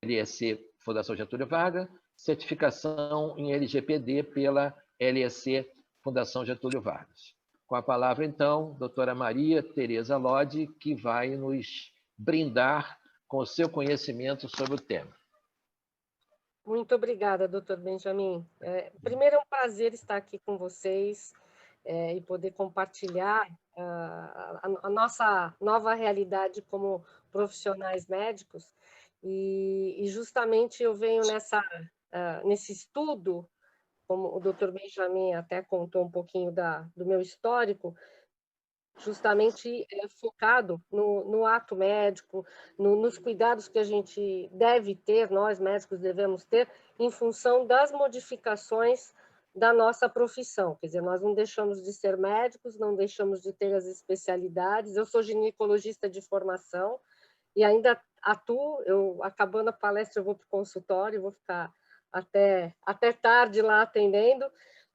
LEC Fundação Getúlio Vargas, certificação em LGPD pela LEC Fundação Getúlio Vargas. Com a palavra, então, doutora Maria Tereza Lodi, que vai nos brindar com o seu conhecimento sobre o tema. Muito obrigada, doutor Benjamin. Primeiro, é um prazer estar aqui com vocês e poder compartilhar a nossa nova realidade como profissionais médicos. E justamente eu venho nesse estudo, como o doutor Benjamin até contou um pouquinho do meu histórico, justamente focado no ato médico, nos cuidados que a gente deve ter, nós médicos devemos ter, em função das modificações da nossa profissão. Quer dizer, nós não deixamos de ser médicos, não deixamos de ter as especialidades. Eu sou ginecologista de formação e ainda atuo, acabando a palestra, eu vou para o consultório, vou ficar até tarde lá atendendo,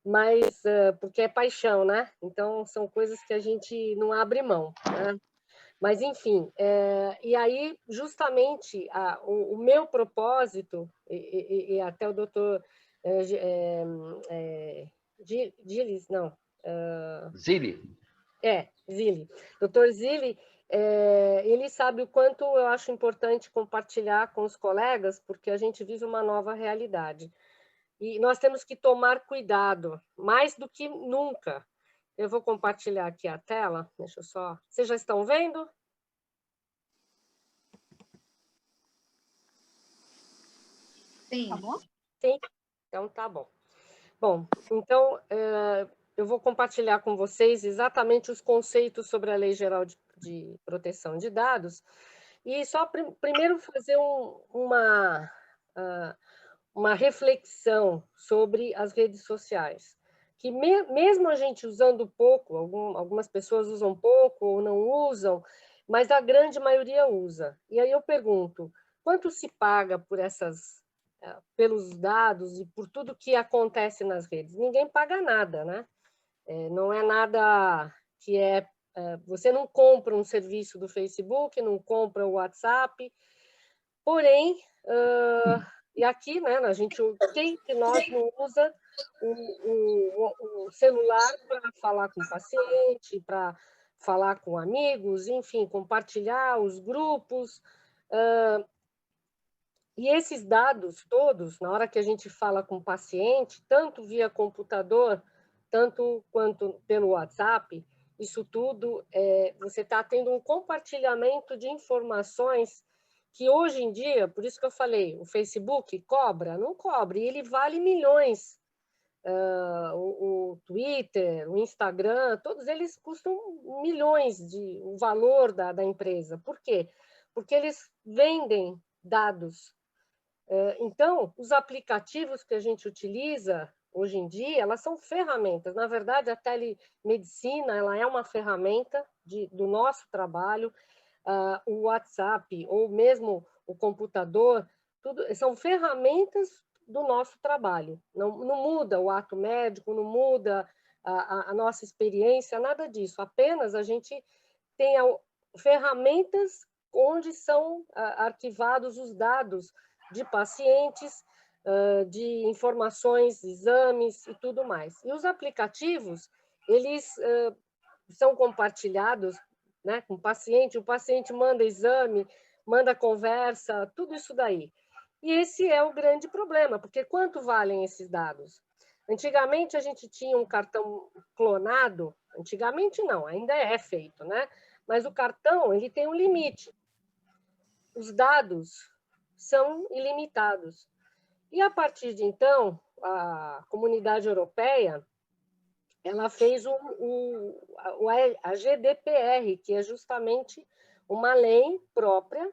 mas porque é paixão, né? Então, são coisas que a gente não abre mão, né? Mas, enfim, e aí, justamente, o meu propósito, e até o doutor Gilles, não... Zili. Zilli. Doutor Zilli, ele sabe o quanto eu acho importante compartilhar com os colegas, porque a gente vive uma nova realidade. E nós temos que tomar cuidado, mais do que nunca. Eu vou compartilhar aqui a tela, deixa eu só... Vocês já estão vendo? Sim. Tá bom? Sim, então tá bom. Bom, então eu vou compartilhar com vocês exatamente os conceitos sobre a Lei Geral de Proteção de Dados, e só primeiro fazer uma reflexão sobre as redes sociais, que mesmo a gente usando pouco, algumas pessoas usam pouco ou não usam, mas a grande maioria usa. E aí eu pergunto, quanto se paga pelos dados e por tudo que acontece nas redes? Ninguém paga nada, né? Não é nada que você não compra um serviço do Facebook, não compra o WhatsApp, porém, e aqui, né, quem de nós não usa o celular para falar com o paciente, para falar com amigos, enfim, compartilhar os grupos, e esses dados todos, na hora que a gente fala com o paciente, tanto via computador, tanto quanto pelo WhatsApp, isso tudo, você está tendo um compartilhamento de informações que hoje em dia, por isso que eu falei, o Facebook cobra? Não cobra, e ele vale milhões. O Twitter, o Instagram, todos eles custam milhões o valor da empresa. Por quê? Porque eles vendem dados. Então, os aplicativos que a gente utiliza hoje em dia, elas são ferramentas. Na verdade, a telemedicina ela é uma ferramenta do nosso trabalho. O WhatsApp ou mesmo o computador, tudo são ferramentas do nosso trabalho. Não muda o ato médico, não muda a nossa experiência, nada disso. Apenas a gente tem ferramentas onde são arquivados os dados de pacientes, de informações, exames e tudo mais. E os aplicativos, eles são compartilhados, né, com o paciente manda exame, manda conversa, tudo isso daí. E esse é o grande problema, porque quanto valem esses dados? Antigamente a gente tinha um cartão clonado, antigamente não, ainda é feito, né? Mas o cartão ele tem um limite. Os dados são ilimitados. E a partir de então, a Comunidade Europeia ela fez a GDPR, que é justamente uma lei própria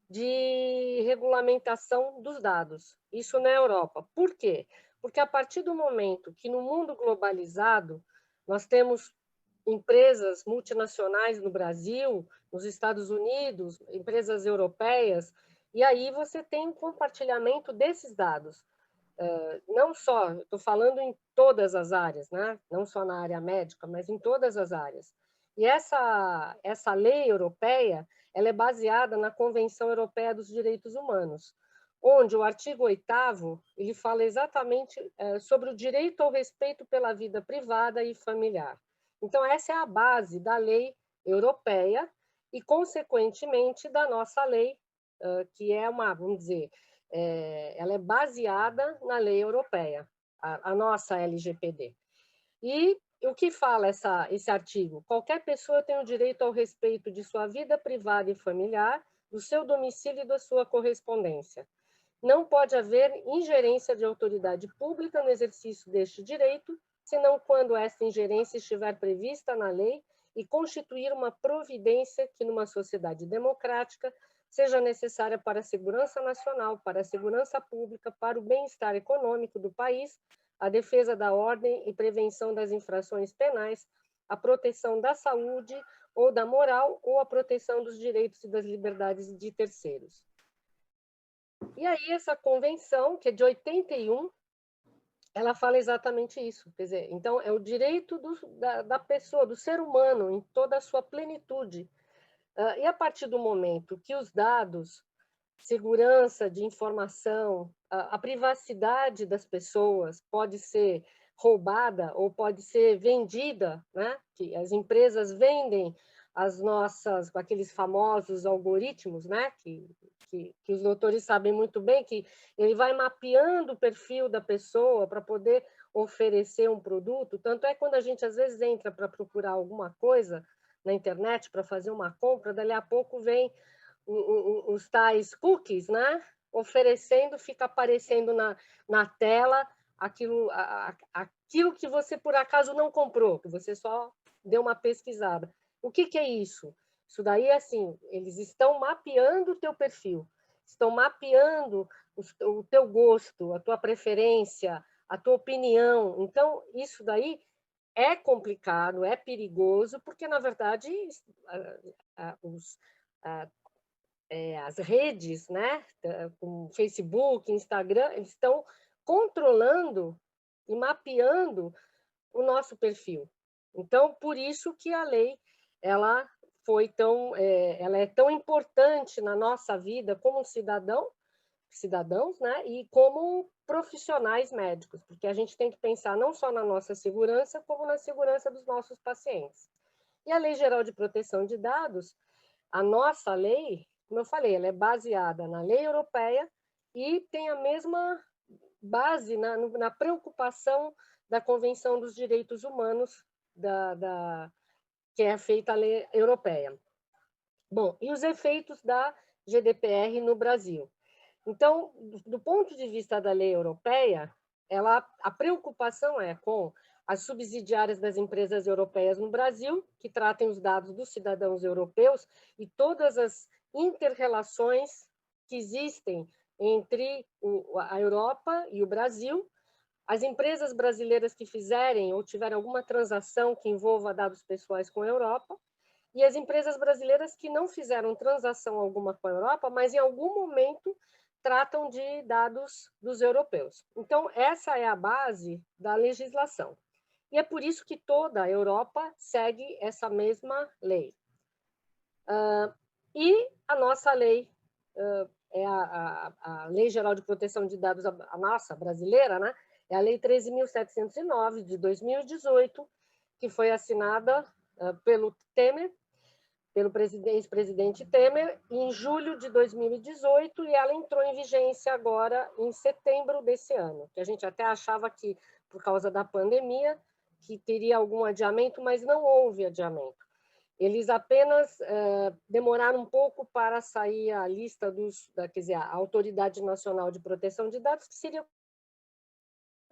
de regulamentação dos dados. Isso na Europa. Por quê? Porque a partir do momento que no mundo globalizado nós temos empresas multinacionais no Brasil, nos Estados Unidos, empresas europeias, e aí você tem um compartilhamento desses dados. Não só, estou falando em todas as áreas, né? Não só na área médica, mas em todas as áreas. E essa lei europeia ela é baseada na Convenção Europeia dos Direitos Humanos. onde o artigo 8º, ele fala exatamente sobre o direito ao respeito pela vida privada e familiar. Então, essa é a base da lei europeia e, consequentemente, da nossa lei, que é vamos dizer, ela é baseada na lei europeia, a nossa LGPD. E o que fala esse artigo? Qualquer pessoa tem o direito ao respeito de sua vida privada e familiar, do seu domicílio e da sua correspondência. Não pode haver ingerência de autoridade pública no exercício deste direito, senão quando esta ingerência estiver prevista na lei e constituir uma providência que, numa sociedade democrática, seja necessária para a segurança nacional, para a segurança pública, para o bem-estar econômico do país, a defesa da ordem e prevenção das infrações penais, a proteção da saúde ou da moral, ou a proteção dos direitos e das liberdades de terceiros. E aí essa convenção, que é de 81, ela fala exatamente isso. Quer dizer, então, é o direito da pessoa, do ser humano, em toda a sua plenitude. E a partir do momento que os dados, segurança de informação, a privacidade das pessoas pode ser roubada ou pode ser vendida, né? Que as empresas vendem aqueles famosos algoritmos, né? Que os doutores sabem muito bem, que ele vai mapeando o perfil da pessoa para poder oferecer um produto. Tanto é quando a gente, às vezes, entra para procurar alguma coisa na internet, para fazer uma compra, dali a pouco vem os tais cookies, né? Oferecendo, fica aparecendo na tela aquilo que você, por acaso, não comprou, que você só deu uma pesquisada. O que é isso? Isso daí é assim, eles estão mapeando o teu perfil, estão mapeando o teu gosto, a tua preferência, a tua opinião. Então, isso daí é complicado, é perigoso, porque, na verdade, as redes, né, como Facebook, Instagram, eles estão controlando e mapeando o nosso perfil. Então, por isso que a lei ela é tão importante na nossa vida como cidadãos, né, e como profissionais médicos, porque a gente tem que pensar não só na nossa segurança, como na segurança dos nossos pacientes. E a Lei Geral de Proteção de Dados, a nossa lei, como eu falei, ela é baseada na lei europeia e tem a mesma base na preocupação da Convenção dos Direitos Humanos, que é feita a lei europeia. Bom, e os efeitos da GDPR no Brasil? Então, do ponto de vista da lei europeia, a preocupação é com as subsidiárias das empresas europeias no Brasil, que tratem os dados dos cidadãos europeus e todas as inter-relações que existem entre a Europa e o Brasil, as empresas brasileiras que fizerem ou tiverem alguma transação que envolva dados pessoais com a Europa, e as empresas brasileiras que não fizeram transação alguma com a Europa, mas em algum momento tratam de dados dos europeus. Então, essa é a base da legislação. E é por isso que toda a Europa segue essa mesma lei. E a nossa lei é a Lei Geral de Proteção de Dados, a nossa brasileira, né? É a Lei 13.709, de 2018, que foi assinada pelo Temer, pelo ex-presidente Temer, em julho de 2018, e ela entrou em vigência agora em setembro desse ano, que a gente até achava que, por causa da pandemia, que teria algum adiamento, mas não houve adiamento. Eles apenas demoraram um pouco para sair a lista quer dizer, a Autoridade Nacional de Proteção de Dados, que seria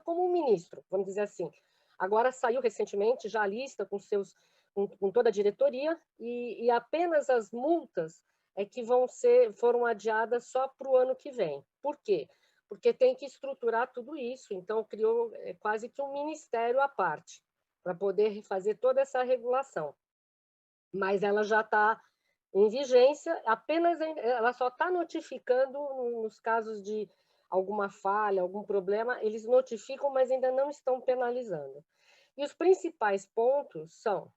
como um ministro, vamos dizer assim. Agora saiu recentemente já a lista com toda a diretoria, e apenas as multas é que foram adiadas só para o ano que vem. Por quê? Porque tem que estruturar tudo isso, então criou quase que um ministério à parte, para poder fazer toda essa regulação. Mas ela já está em vigência, ela só está notificando nos casos de alguma falha, algum problema, eles notificam, mas ainda não estão penalizando. E os principais pontos são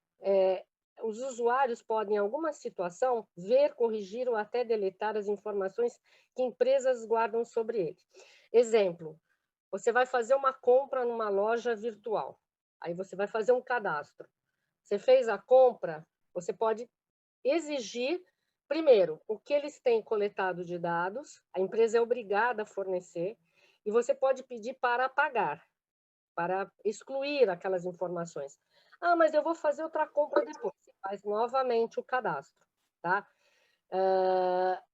os usuários podem, em alguma situação, ver, corrigir ou até deletar as informações que empresas guardam sobre ele. Exemplo, você vai fazer uma compra numa loja virtual, aí você vai fazer um cadastro. Você fez a compra, você pode exigir, primeiro, o que eles têm coletado de dados, a empresa é obrigada a fornecer, e você pode pedir para apagar, para excluir aquelas informações. Ah, mas eu vou fazer outra compra depois. Você faz novamente o cadastro, tá?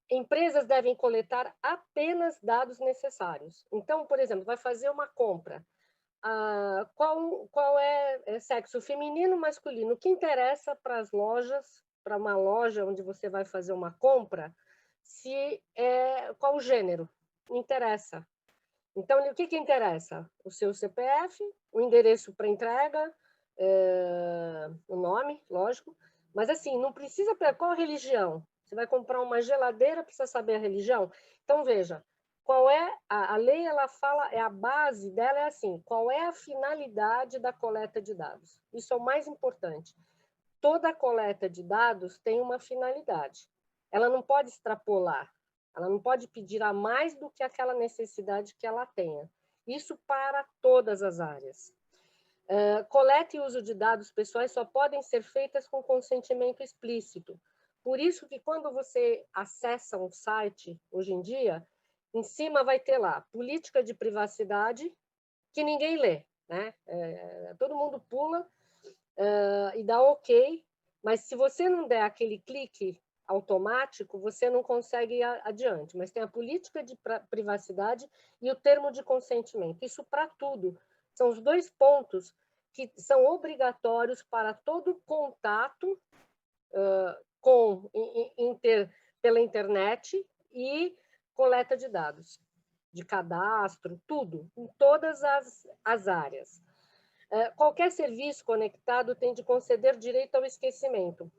Empresas devem coletar apenas dados necessários. Então, por exemplo, vai fazer uma compra. Qual é sexo feminino, masculino? O que interessa para as lojas, para uma loja onde você vai fazer uma compra, qual o gênero? Não interessa. Então, o que interessa? O seu CPF, o endereço para entrega, o nome, lógico. Mas, assim, não precisa... Qual a religião? Você vai comprar uma geladeira, precisa saber a religião? Então, veja, qual é... A lei, ela fala... A base dela é assim, qual é a finalidade da coleta de dados? Isso é o mais importante. Toda coleta de dados tem uma finalidade. Ela não pode extrapolar. Ela não pode pedir a mais do que aquela necessidade que ela tenha. Isso para todas as áreas. Coleta e uso de dados pessoais só podem ser feitas com consentimento explícito. Por isso que quando você acessa um site, hoje em dia, em cima vai ter lá, política de privacidade, que ninguém lê, né? Todo mundo pula e dá ok, mas se você não der aquele clique automático, você não consegue ir adiante. Mas tem a política de privacidade e o termo de consentimento. Isso para tudo. São os dois pontos que são obrigatórios para todo contato pela internet e coleta de dados, de cadastro, tudo, em todas as áreas. Qualquer serviço conectado tem de conceder direito ao esquecimento.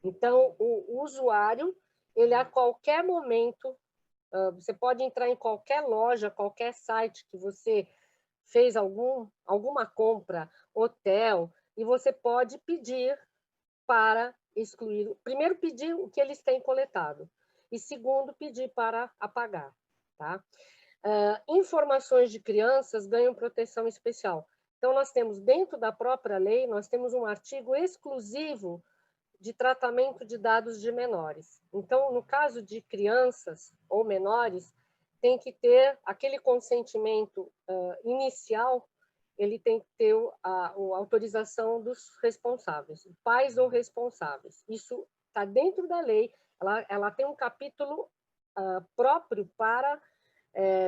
Então, o usuário, ele a qualquer momento, você pode entrar em qualquer loja, qualquer site que você fez alguma compra, hotel, e você pode pedir para excluir. Primeiro, pedir o que eles têm coletado. E segundo, pedir para apagar. Tá? Informações de crianças ganham proteção especial. Então, nós temos, dentro da própria lei, nós temos um artigo exclusivo de tratamento de dados de menores. Então, no caso de crianças ou menores, tem que ter aquele consentimento inicial, ele tem que ter a autorização dos responsáveis, pais ou responsáveis. Isso está dentro da lei, ela tem um capítulo próprio para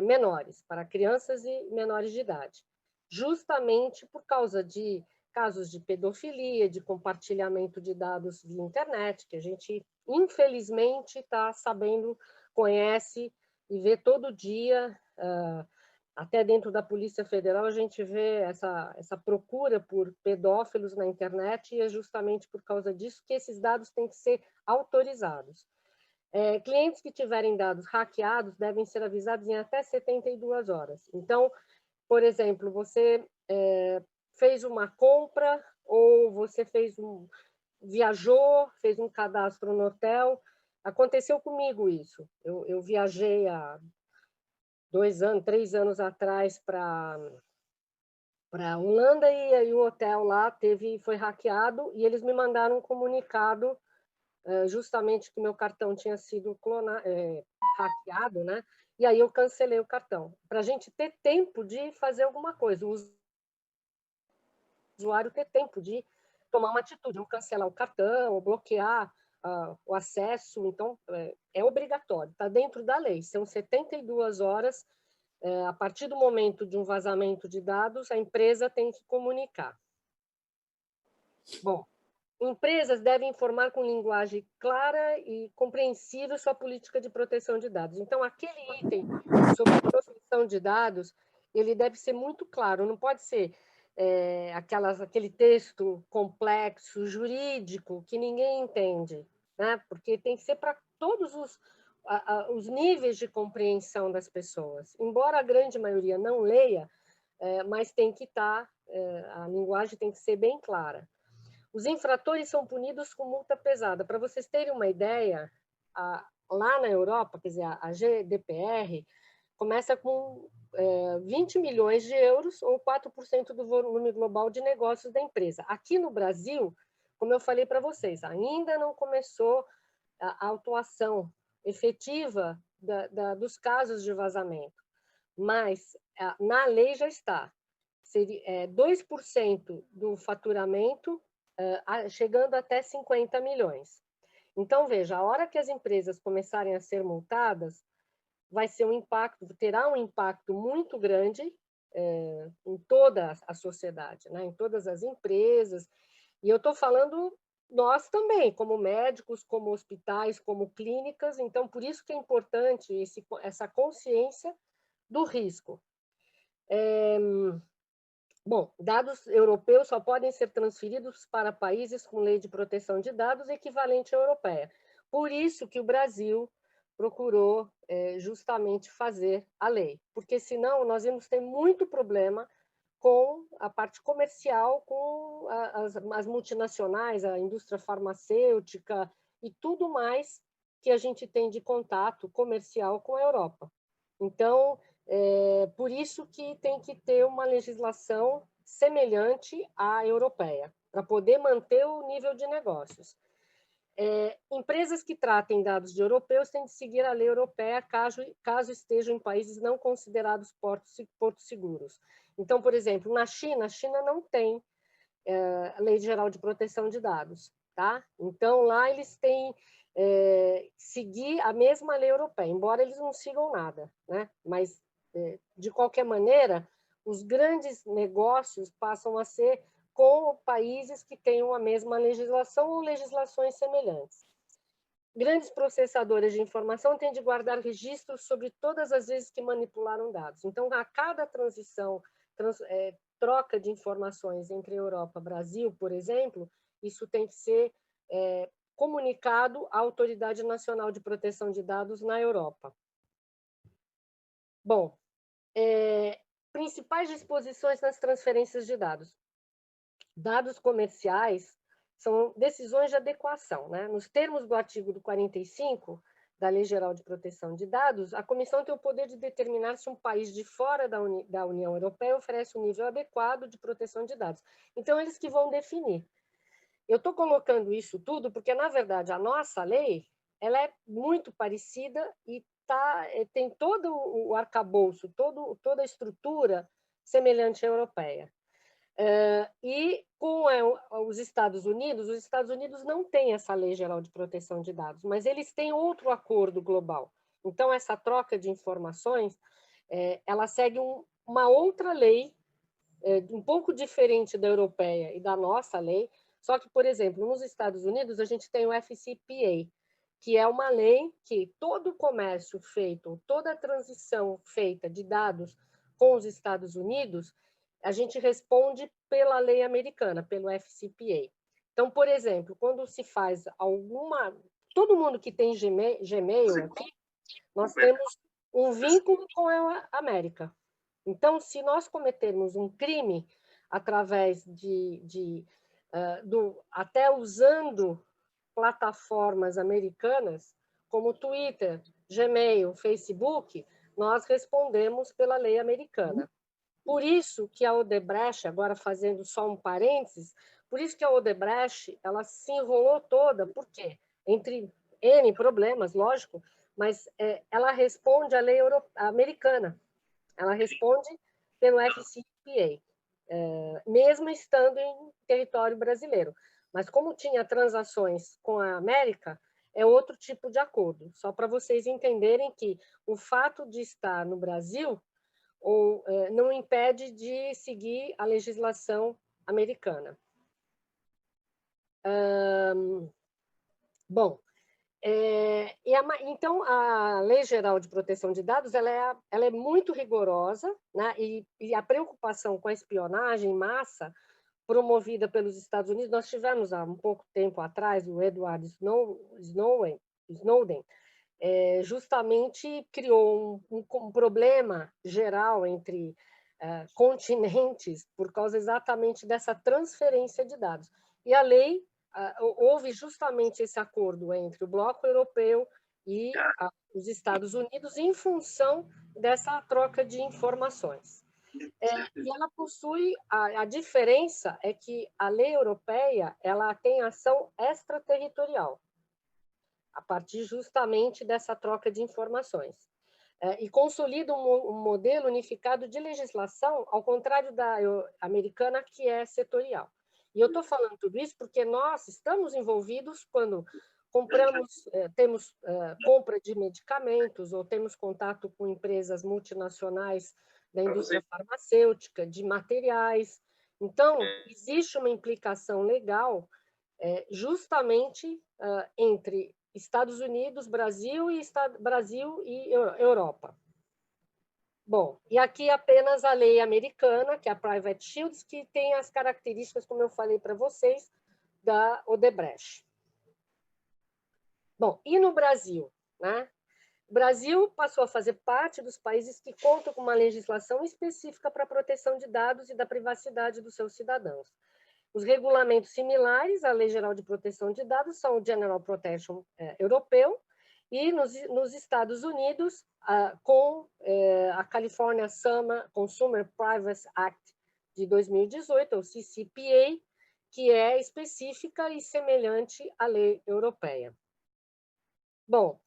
menores, para crianças e menores de idade, justamente por causa de casos de pedofilia, de compartilhamento de dados via internet, que a gente, infelizmente, está sabendo, conhece e vê todo dia, até dentro da Polícia Federal, a gente vê essa procura por pedófilos na internet, e é justamente por causa disso que esses dados têm que ser autorizados. Clientes que tiverem dados hackeados devem ser avisados em até 72 horas. Então, por exemplo, você fez uma compra ou você viajou, fez um cadastro no hotel. Aconteceu comigo isso. Eu viajei há 2 anos, 3 anos atrás para a Holanda e aí o hotel lá foi hackeado e eles me mandaram um comunicado justamente que meu cartão tinha sido hackeado, né? E aí eu cancelei o cartão, para a gente ter tempo de fazer alguma coisa, o usuário ter tempo de tomar uma atitude, ou cancelar o cartão, ou bloquear o acesso. Então, é obrigatório, está dentro da lei, são 72 horas, a partir do momento de um vazamento de dados, a empresa tem que comunicar. Bom, empresas devem informar com linguagem clara e compreensível sua política de proteção de dados. Então, aquele item sobre proteção de dados, ele deve ser muito claro, não pode ser aquele texto complexo, jurídico, que ninguém entende, né? Porque tem que ser para todos os níveis de compreensão das pessoas. Embora a grande maioria não leia, mas tem que estar, a linguagem tem que ser bem clara. os infratores são punidos com multa pesada. Para vocês terem uma ideia, lá na Europa, quer dizer, a GDPR começa com 20 milhões de euros, ou 4% do volume global de negócios da empresa. Aqui no Brasil, como eu falei para vocês, ainda não começou a autuação efetiva dos casos de vazamento, mas na lei já está. 2% do faturamento, chegando até 50 milhões. Então, veja, a hora que as empresas começarem a ser multadas, vai ser terá um impacto muito grande em toda a sociedade, né? Em todas as empresas. E eu estou falando nós também, como médicos, como hospitais, como clínicas. Então, por isso que é importante essa consciência do risco. Bom, dados europeus só podem ser transferidos para países com lei de proteção de dados equivalente à europeia. Por isso que o Brasil procurou justamente fazer a lei, porque senão nós íamos ter muito problema com a parte comercial, com as multinacionais, a indústria farmacêutica e tudo mais que a gente tem de contato comercial com a Europa. Então, por isso que tem que ter uma legislação semelhante à europeia, para poder manter o nível de negócios. Empresas que tratem dados de europeus têm de seguir a lei europeia caso estejam em países não considerados portos seguros. Então, por exemplo, na China, a China não tem a Lei Geral de Proteção de Dados, tá? Então, lá eles têm seguir a mesma lei europeia, embora eles não sigam nada, né? Mas, de qualquer maneira, os grandes negócios passam a ser com países que tenham a mesma legislação ou legislações semelhantes. Grandes processadores de informação têm de guardar registros sobre todas as vezes que manipularam dados. Então, a cada troca de informações entre Europa e Brasil, por exemplo, isso tem que ser comunicado à Autoridade Nacional de Proteção de Dados na Europa. Bom, principais disposições nas transferências de dados. Dados comerciais são decisões de adequação, né? Nos termos do artigo 45 da Lei Geral de Proteção de Dados, a Comissão tem o poder de determinar se um país de fora da União Europeia oferece um nível adequado de proteção de dados. Então, eles que vão definir. Eu estou colocando isso tudo porque, na verdade, a nossa lei ela é muito parecida e tem todo o arcabouço, toda a estrutura semelhante à europeia. E com os Estados Unidos não têm essa Lei Geral de Proteção de Dados, mas eles têm outro acordo global. Então, essa troca de informações, ela segue uma outra lei, um pouco diferente da europeia e da nossa lei, só que, por exemplo, nos Estados Unidos, a gente tem o FCPA, que é uma lei que todo o comércio feito, toda a transição feita de dados com os Estados Unidos, a gente responde pela lei americana, pelo FCPA. Então, por exemplo, quando se faz todo mundo que tem Gmail aqui, nós temos um vínculo com a América. Então, se nós cometermos um crime através até usando plataformas americanas, como Twitter, Gmail, Facebook, nós respondemos pela lei americana. Por isso que a Odebrecht, agora fazendo só um parênteses, por isso que a Odebrecht ela se enrolou toda, por quê? Entre N problemas, lógico, mas ela responde à lei americana, ela responde pelo FCPA, mesmo estando em território brasileiro. Mas como tinha transações com a América, é outro tipo de acordo, só para vocês entenderem que o fato de estar no Brasil não impede de seguir a legislação americana. Bom, então a Lei Geral de Proteção de Dados ela é muito rigorosa, né? E a preocupação com a espionagem em massa promovida pelos Estados Unidos, nós tivemos há um pouco tempo atrás o Edward Snowden, justamente criou um problema geral entre continentes por causa exatamente dessa transferência de dados. E a lei, houve justamente esse acordo entre o Bloco Europeu e os Estados Unidos em função dessa troca de informações. E ela possui, a diferença é que a lei europeia ela tem ação extraterritorial, a partir justamente dessa troca de informações. E consolida um modelo unificado de legislação, ao contrário da americana, que é setorial. E eu estou falando tudo isso porque nós estamos envolvidos quando temos compra de medicamentos ou temos contato com empresas multinacionais da indústria farmacêutica, de materiais. Então, existe uma implicação legal justamente entre Estados Unidos, Brasil e Europa. Bom, e aqui apenas a lei americana, que é a Private Shields, que tem as características, como eu falei para vocês, da Odebrecht. Bom, e no Brasil, né? O Brasil passou a fazer parte dos países que contam com uma legislação específica para a proteção de dados e da privacidade dos seus cidadãos. Os regulamentos similares à Lei Geral de Proteção de Dados são o General Protection europeu e nos Estados Unidos, com a California Consumer Privacy Act de 2018, ou CCPA, que é específica e semelhante à lei europeia. Bom,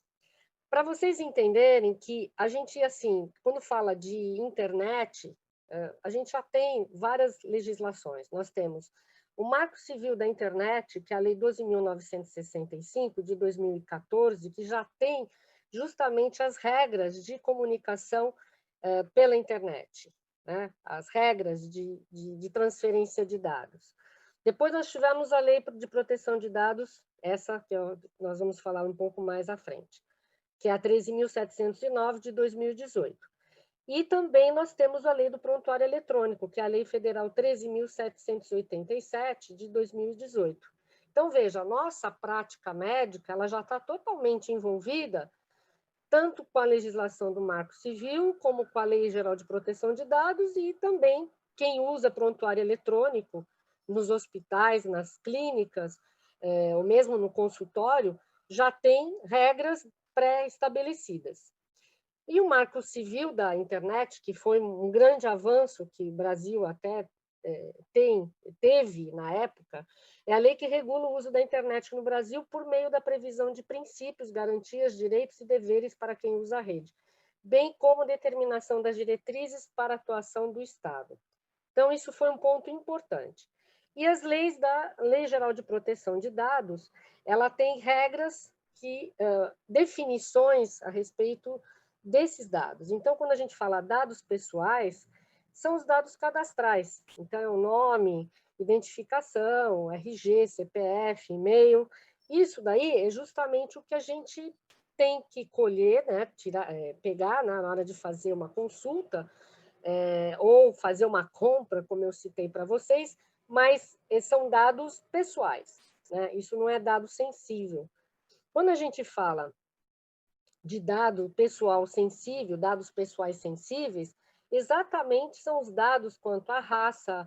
para vocês entenderem que a gente, assim, quando fala de internet, a gente já tem várias legislações. Nós temos o Marco Civil da Internet, que é a Lei 12.965, de 2014, que já tem justamente as regras de comunicação pela internet, né? As regras de transferência de dados. Depois nós tivemos a Lei de Proteção de Dados, essa que nós vamos falar um pouco mais à frente, que é a 13.709, de 2018. E também nós temos a Lei do Prontuário Eletrônico, que é a Lei Federal 13.787, de 2018. Então, veja, a nossa prática médica ela já está totalmente envolvida tanto com a legislação do Marco Civil, como com a Lei Geral de Proteção de Dados, e também quem usa prontuário eletrônico nos hospitais, nas clínicas, ou mesmo no consultório, já tem regras pré-estabelecidas. E o Marco Civil da Internet, que foi um grande avanço que o Brasil até teve na época, é a lei que regula o uso da internet no Brasil por meio da previsão de princípios, garantias, direitos e deveres para quem usa a rede, bem como determinação das diretrizes para a atuação do Estado. Então, isso foi um ponto importante. E as leis da Lei Geral de Proteção de Dados, ela tem regras definições a respeito desses dados. Então, quando a gente fala dados pessoais, são os dados cadastrais. Então, é o nome, identificação, RG, CPF, e-mail. Isso daí é justamente o que a gente tem que colher, né? Pegar na hora de fazer uma consulta ou fazer uma compra, como eu citei para vocês, mas são dados pessoais, né? Isso não é dado sensível. Quando a gente fala de dado pessoal sensível, dados pessoais sensíveis, exatamente são os dados quanto à raça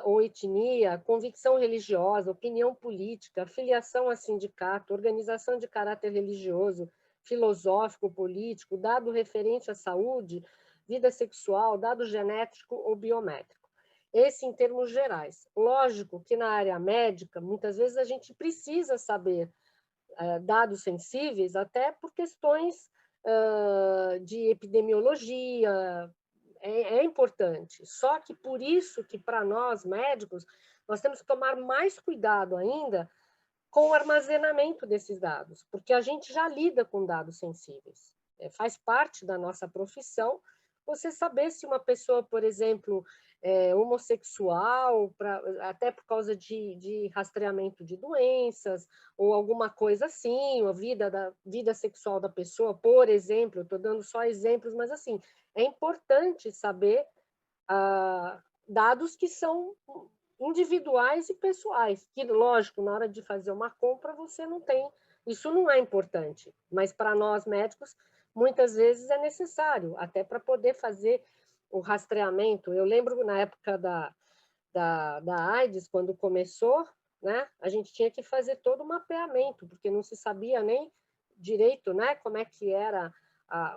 ou etnia, convicção religiosa, opinião política, filiação a sindicato, organização de caráter religioso, filosófico, político, dado referente à saúde, vida sexual, dado genético ou biométrico. Esse em termos gerais. Lógico que na área médica, muitas vezes a gente precisa saber dados sensíveis, até por questões de epidemiologia, é importante. Só que por isso que, para nós, médicos, nós temos que tomar mais cuidado ainda com o armazenamento desses dados, porque a gente já lida com dados sensíveis. Faz parte da nossa profissão você saber se uma pessoa, por exemplo, homossexual, até por causa de rastreamento de doenças, ou alguma coisa assim, a vida sexual da pessoa, por exemplo, eu estou dando só exemplos, mas assim, é importante saber dados que são individuais e pessoais, que, lógico, na hora de fazer uma compra, você não tem, isso não é importante, mas para nós médicos, muitas vezes é necessário, até para poder fazer o rastreamento. Eu lembro na época da AIDS, quando começou, né? A gente tinha que fazer todo o mapeamento, porque não se sabia nem direito, né, como é que era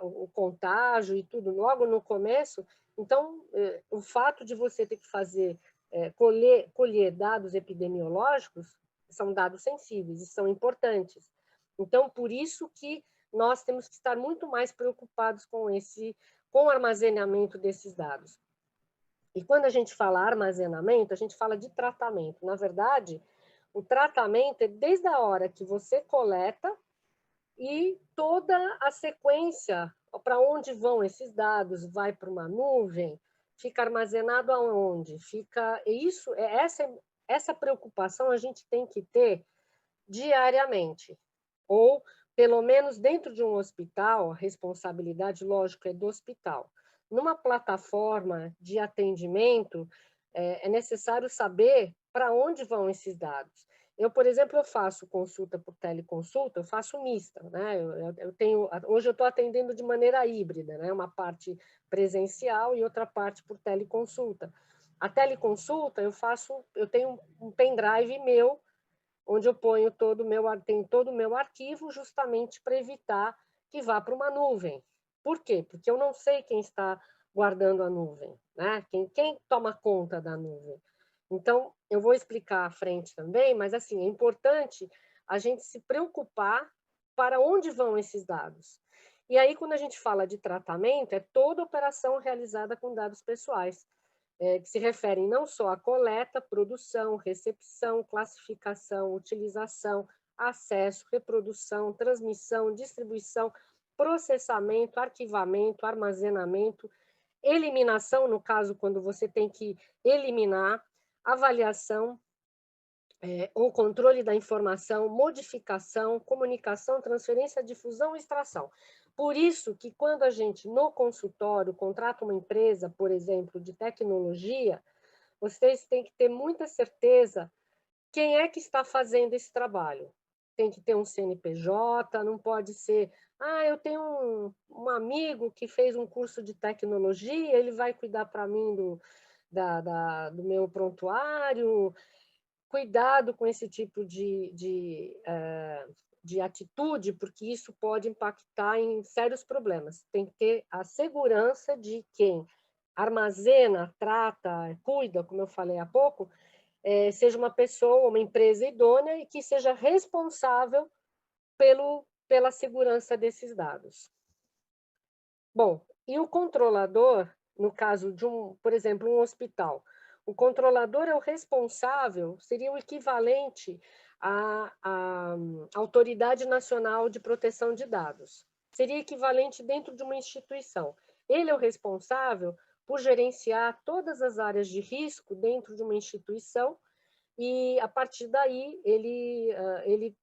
o contágio e tudo logo no começo. Então, o fato de você ter que fazer, colher dados epidemiológicos, são dados sensíveis e são importantes. Então, por isso que nós temos que estar muito mais preocupados com o armazenamento desses dados. E quando a gente fala armazenamento, a gente fala de tratamento. Na verdade, o tratamento é desde a hora que você coleta e toda a sequência, para onde vão esses dados, vai para uma nuvem, fica armazenado aonde? Fica, isso, essa preocupação a gente tem que ter diariamente, ou pelo menos dentro de um hospital, a responsabilidade, lógico, é do hospital. Numa plataforma de atendimento, é necessário saber para onde vão esses dados. Eu, por exemplo, eu faço consulta por teleconsulta, eu faço mista, né? Hoje eu estou atendendo de maneira híbrida, né? Uma parte presencial e outra parte por teleconsulta. A teleconsulta eu tenho um pendrive meu, onde eu ponho todo o meu arquivo, justamente para evitar que vá para uma nuvem. Por quê? Porque eu não sei quem está guardando a nuvem, né? Quem toma conta da nuvem. Então, eu vou explicar à frente também, mas assim, é importante a gente se preocupar para onde vão esses dados. E aí, quando a gente fala de tratamento, é toda operação realizada com dados pessoais, que se referem não só à coleta, produção, recepção, classificação, utilização, acesso, reprodução, transmissão, distribuição, processamento, arquivamento, armazenamento, eliminação, no caso, quando você tem que eliminar, avaliação, ou controle da informação, modificação, comunicação, transferência, difusão e extração. Por isso que quando a gente, no consultório, contrata uma empresa, por exemplo, de tecnologia, vocês têm que ter muita certeza quem é que está fazendo esse trabalho. Tem que ter um CNPJ, não pode ser... eu tenho um amigo que fez um curso de tecnologia, ele vai cuidar para mim do meu prontuário. Cuidado com esse tipo de atitude, porque isso pode impactar em sérios problemas. Tem que ter a segurança de quem armazena, trata, cuida, como eu falei há pouco, seja uma pessoa, uma empresa idônea e que seja responsável pela segurança desses dados. Bom, e o controlador, no caso de por exemplo, um hospital, o controlador é o responsável, seria o equivalente à Autoridade Nacional de Proteção de Dados. Seria equivalente dentro de uma instituição. Ele é o responsável por gerenciar todas as áreas de risco dentro de uma instituição e, a partir daí,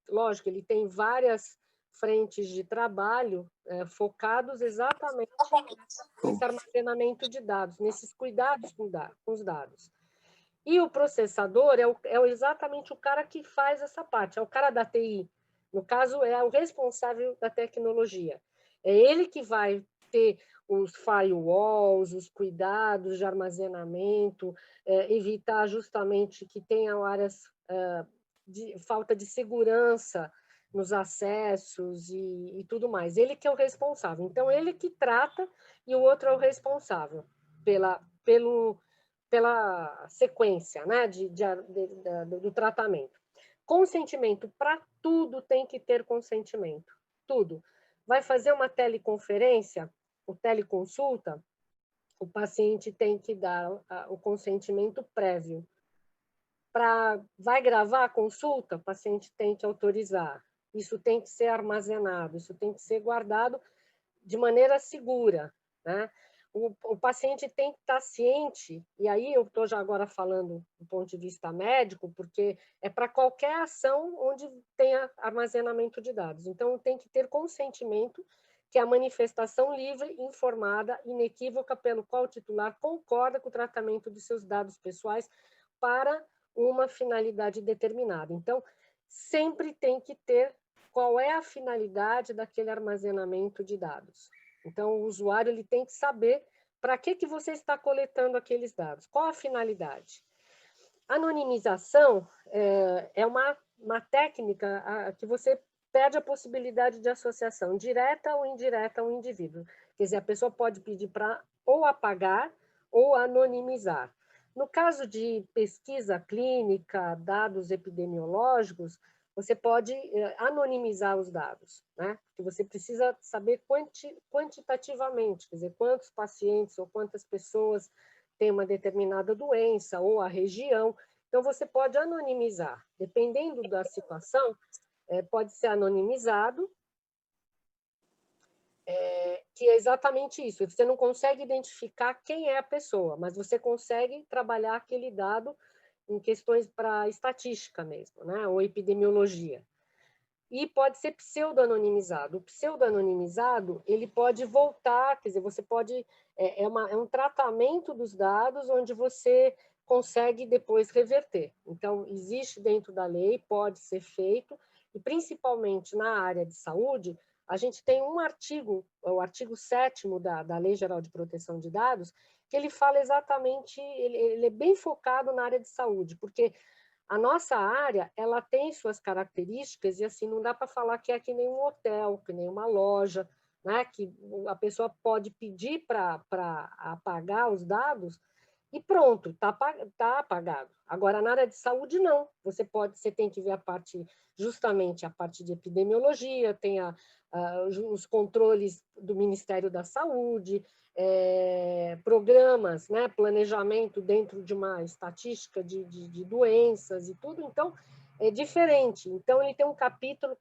lógico, ele tem várias frentes de trabalho focados exatamente nesse armazenamento de dados, nesses cuidados com os dados. E o processador é exatamente o cara que faz essa parte, é o cara da TI. No caso, é o responsável da tecnologia. É ele que vai ter os firewalls, os cuidados de armazenamento, evitar justamente que tenham áreas de falta de segurança nos acessos e tudo mais. Ele que é o responsável. Então, ele que trata e o outro é o responsável pela sequência, né, do tratamento. Consentimento, para tudo tem que ter consentimento, tudo. Vai fazer uma teleconferência, ou teleconsulta, o paciente tem que dar o consentimento prévio. Vai gravar a consulta, o paciente tem que autorizar. Isso tem que ser armazenado, isso tem que ser guardado de maneira segura, né? O paciente tem que estar ciente, e aí eu estou já agora falando do ponto de vista médico, porque é para qualquer ação onde tenha armazenamento de dados. Então, tem que ter consentimento, que é a manifestação livre, informada, inequívoca, pelo qual o titular concorda com o tratamento de seus dados pessoais para uma finalidade determinada. Então, sempre tem que ter qual é a finalidade daquele armazenamento de dados. Então, o usuário ele tem que saber para que você está coletando aqueles dados, qual a finalidade. Anonimização é uma técnica que você perde a possibilidade de associação direta ou indireta ao indivíduo. Quer dizer, a pessoa pode pedir para ou apagar ou anonimizar. No caso de pesquisa clínica, dados epidemiológicos, você pode anonimizar os dados, né? Porque você precisa saber quantitativamente, quer dizer, quantos pacientes ou quantas pessoas têm uma determinada doença ou a região. Então, você pode anonimizar. Dependendo da situação, pode ser anonimizado, que é exatamente isso. Você não consegue identificar quem é a pessoa, mas você consegue trabalhar aquele dado em questões para estatística mesmo, né? Ou epidemiologia. E pode ser pseudo-anonimizado. O pseudo-anonimizado, ele pode voltar, quer dizer, você pode... É um tratamento dos dados onde você consegue depois reverter. Então, existe dentro da lei, pode ser feito, e principalmente na área de saúde, a gente tem um artigo, o artigo 7º da Lei Geral de Proteção de Dados, que ele fala exatamente, ele é bem focado na área de saúde, porque a nossa área, ela tem suas características, e assim, não dá para falar que é que nem um hotel, que nem uma loja, né? Que a pessoa pode pedir para apagar os dados e pronto, está apagado. Agora, na área de saúde, não. Você tem que ver justamente a parte de epidemiologia, tem os controles do Ministério da Saúde, programas, né, planejamento dentro de uma estatística de doenças e tudo, então é diferente. Então, ele tem um capítulo,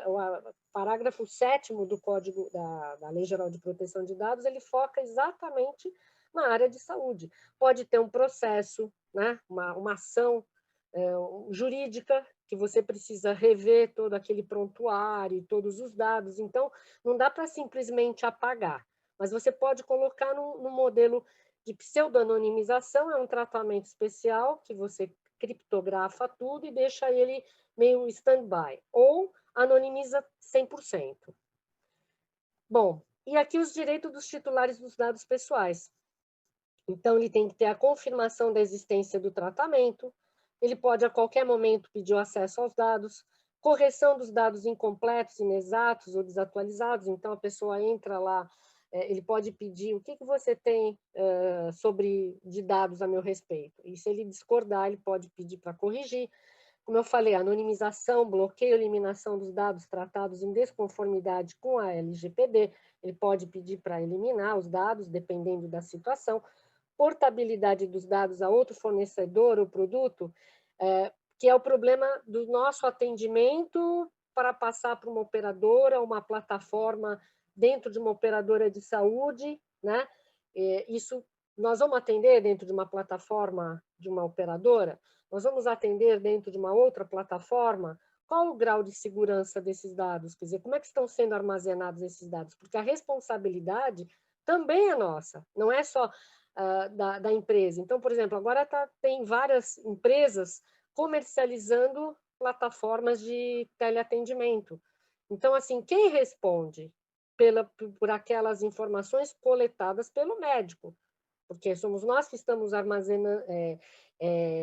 o parágrafo 7º do Código da Lei Geral de Proteção de Dados, ele foca exatamente na área de saúde. Pode ter um processo, né, uma ação jurídica, que você precisa rever todo aquele prontuário e todos os dados, então não dá para simplesmente apagar, mas você pode colocar no modelo de pseudonimização, é um tratamento especial que você criptografa tudo e deixa ele meio stand-by, ou anonimiza 100%. Bom, e aqui os direitos dos titulares dos dados pessoais. Então, ele tem que ter a confirmação da existência do tratamento, ele pode a qualquer momento pedir o acesso aos dados, correção dos dados incompletos, inexatos ou desatualizados, então a pessoa entra lá, ele pode pedir o que você tem de dados a meu respeito, e se ele discordar, ele pode pedir para corrigir. Como eu falei, anonimização, bloqueio, eliminação dos dados tratados em desconformidade com a LGPD, ele pode pedir para eliminar os dados, dependendo da situação. Portabilidade dos dados a outro fornecedor ou produto, que é o problema do nosso atendimento para passar para uma operadora, uma plataforma dentro de uma operadora de saúde, né? Isso nós vamos atender dentro de uma plataforma de uma operadora? Nós vamos atender dentro de uma outra plataforma? Qual o grau de segurança desses dados? Quer dizer, como é que estão sendo armazenados esses dados? Porque a responsabilidade também é nossa, não é só da empresa. Então, por exemplo, agora tem várias empresas comercializando plataformas de teleatendimento. Então, assim, quem responde por aquelas informações coletadas pelo médico? Porque somos nós que estamos armazenando,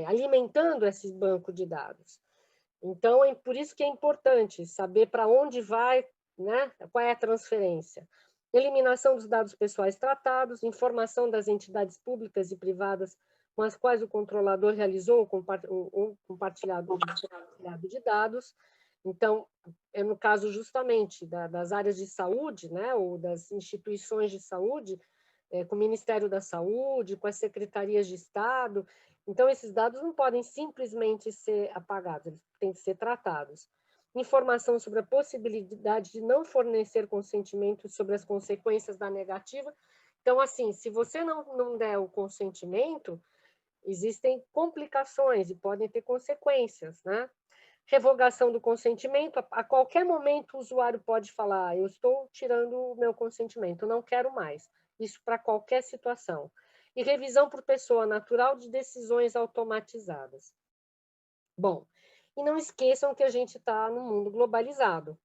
alimentando esse banco de dados. Então, é por isso que é importante saber para onde vai, né? Qual é a transferência. Eliminação dos dados pessoais tratados, informação das entidades públicas e privadas com as quais o controlador realizou o compartilhado de dados. Então, é no caso justamente das áreas de saúde, né, ou das instituições de saúde, com o Ministério da Saúde, com as secretarias de Estado. Então, esses dados não podem simplesmente ser apagados, eles têm que ser tratados. Informação sobre a possibilidade de não fornecer consentimento sobre as consequências da negativa. Então, assim, se você não der o consentimento, existem complicações e podem ter consequências, né? Revogação do consentimento, a qualquer momento o usuário pode falar, eu estou tirando o meu consentimento, não quero mais. Isso para qualquer situação. E revisão por pessoa natural de decisões automatizadas. Bom, e não esqueçam que a gente está no mundo globalizado.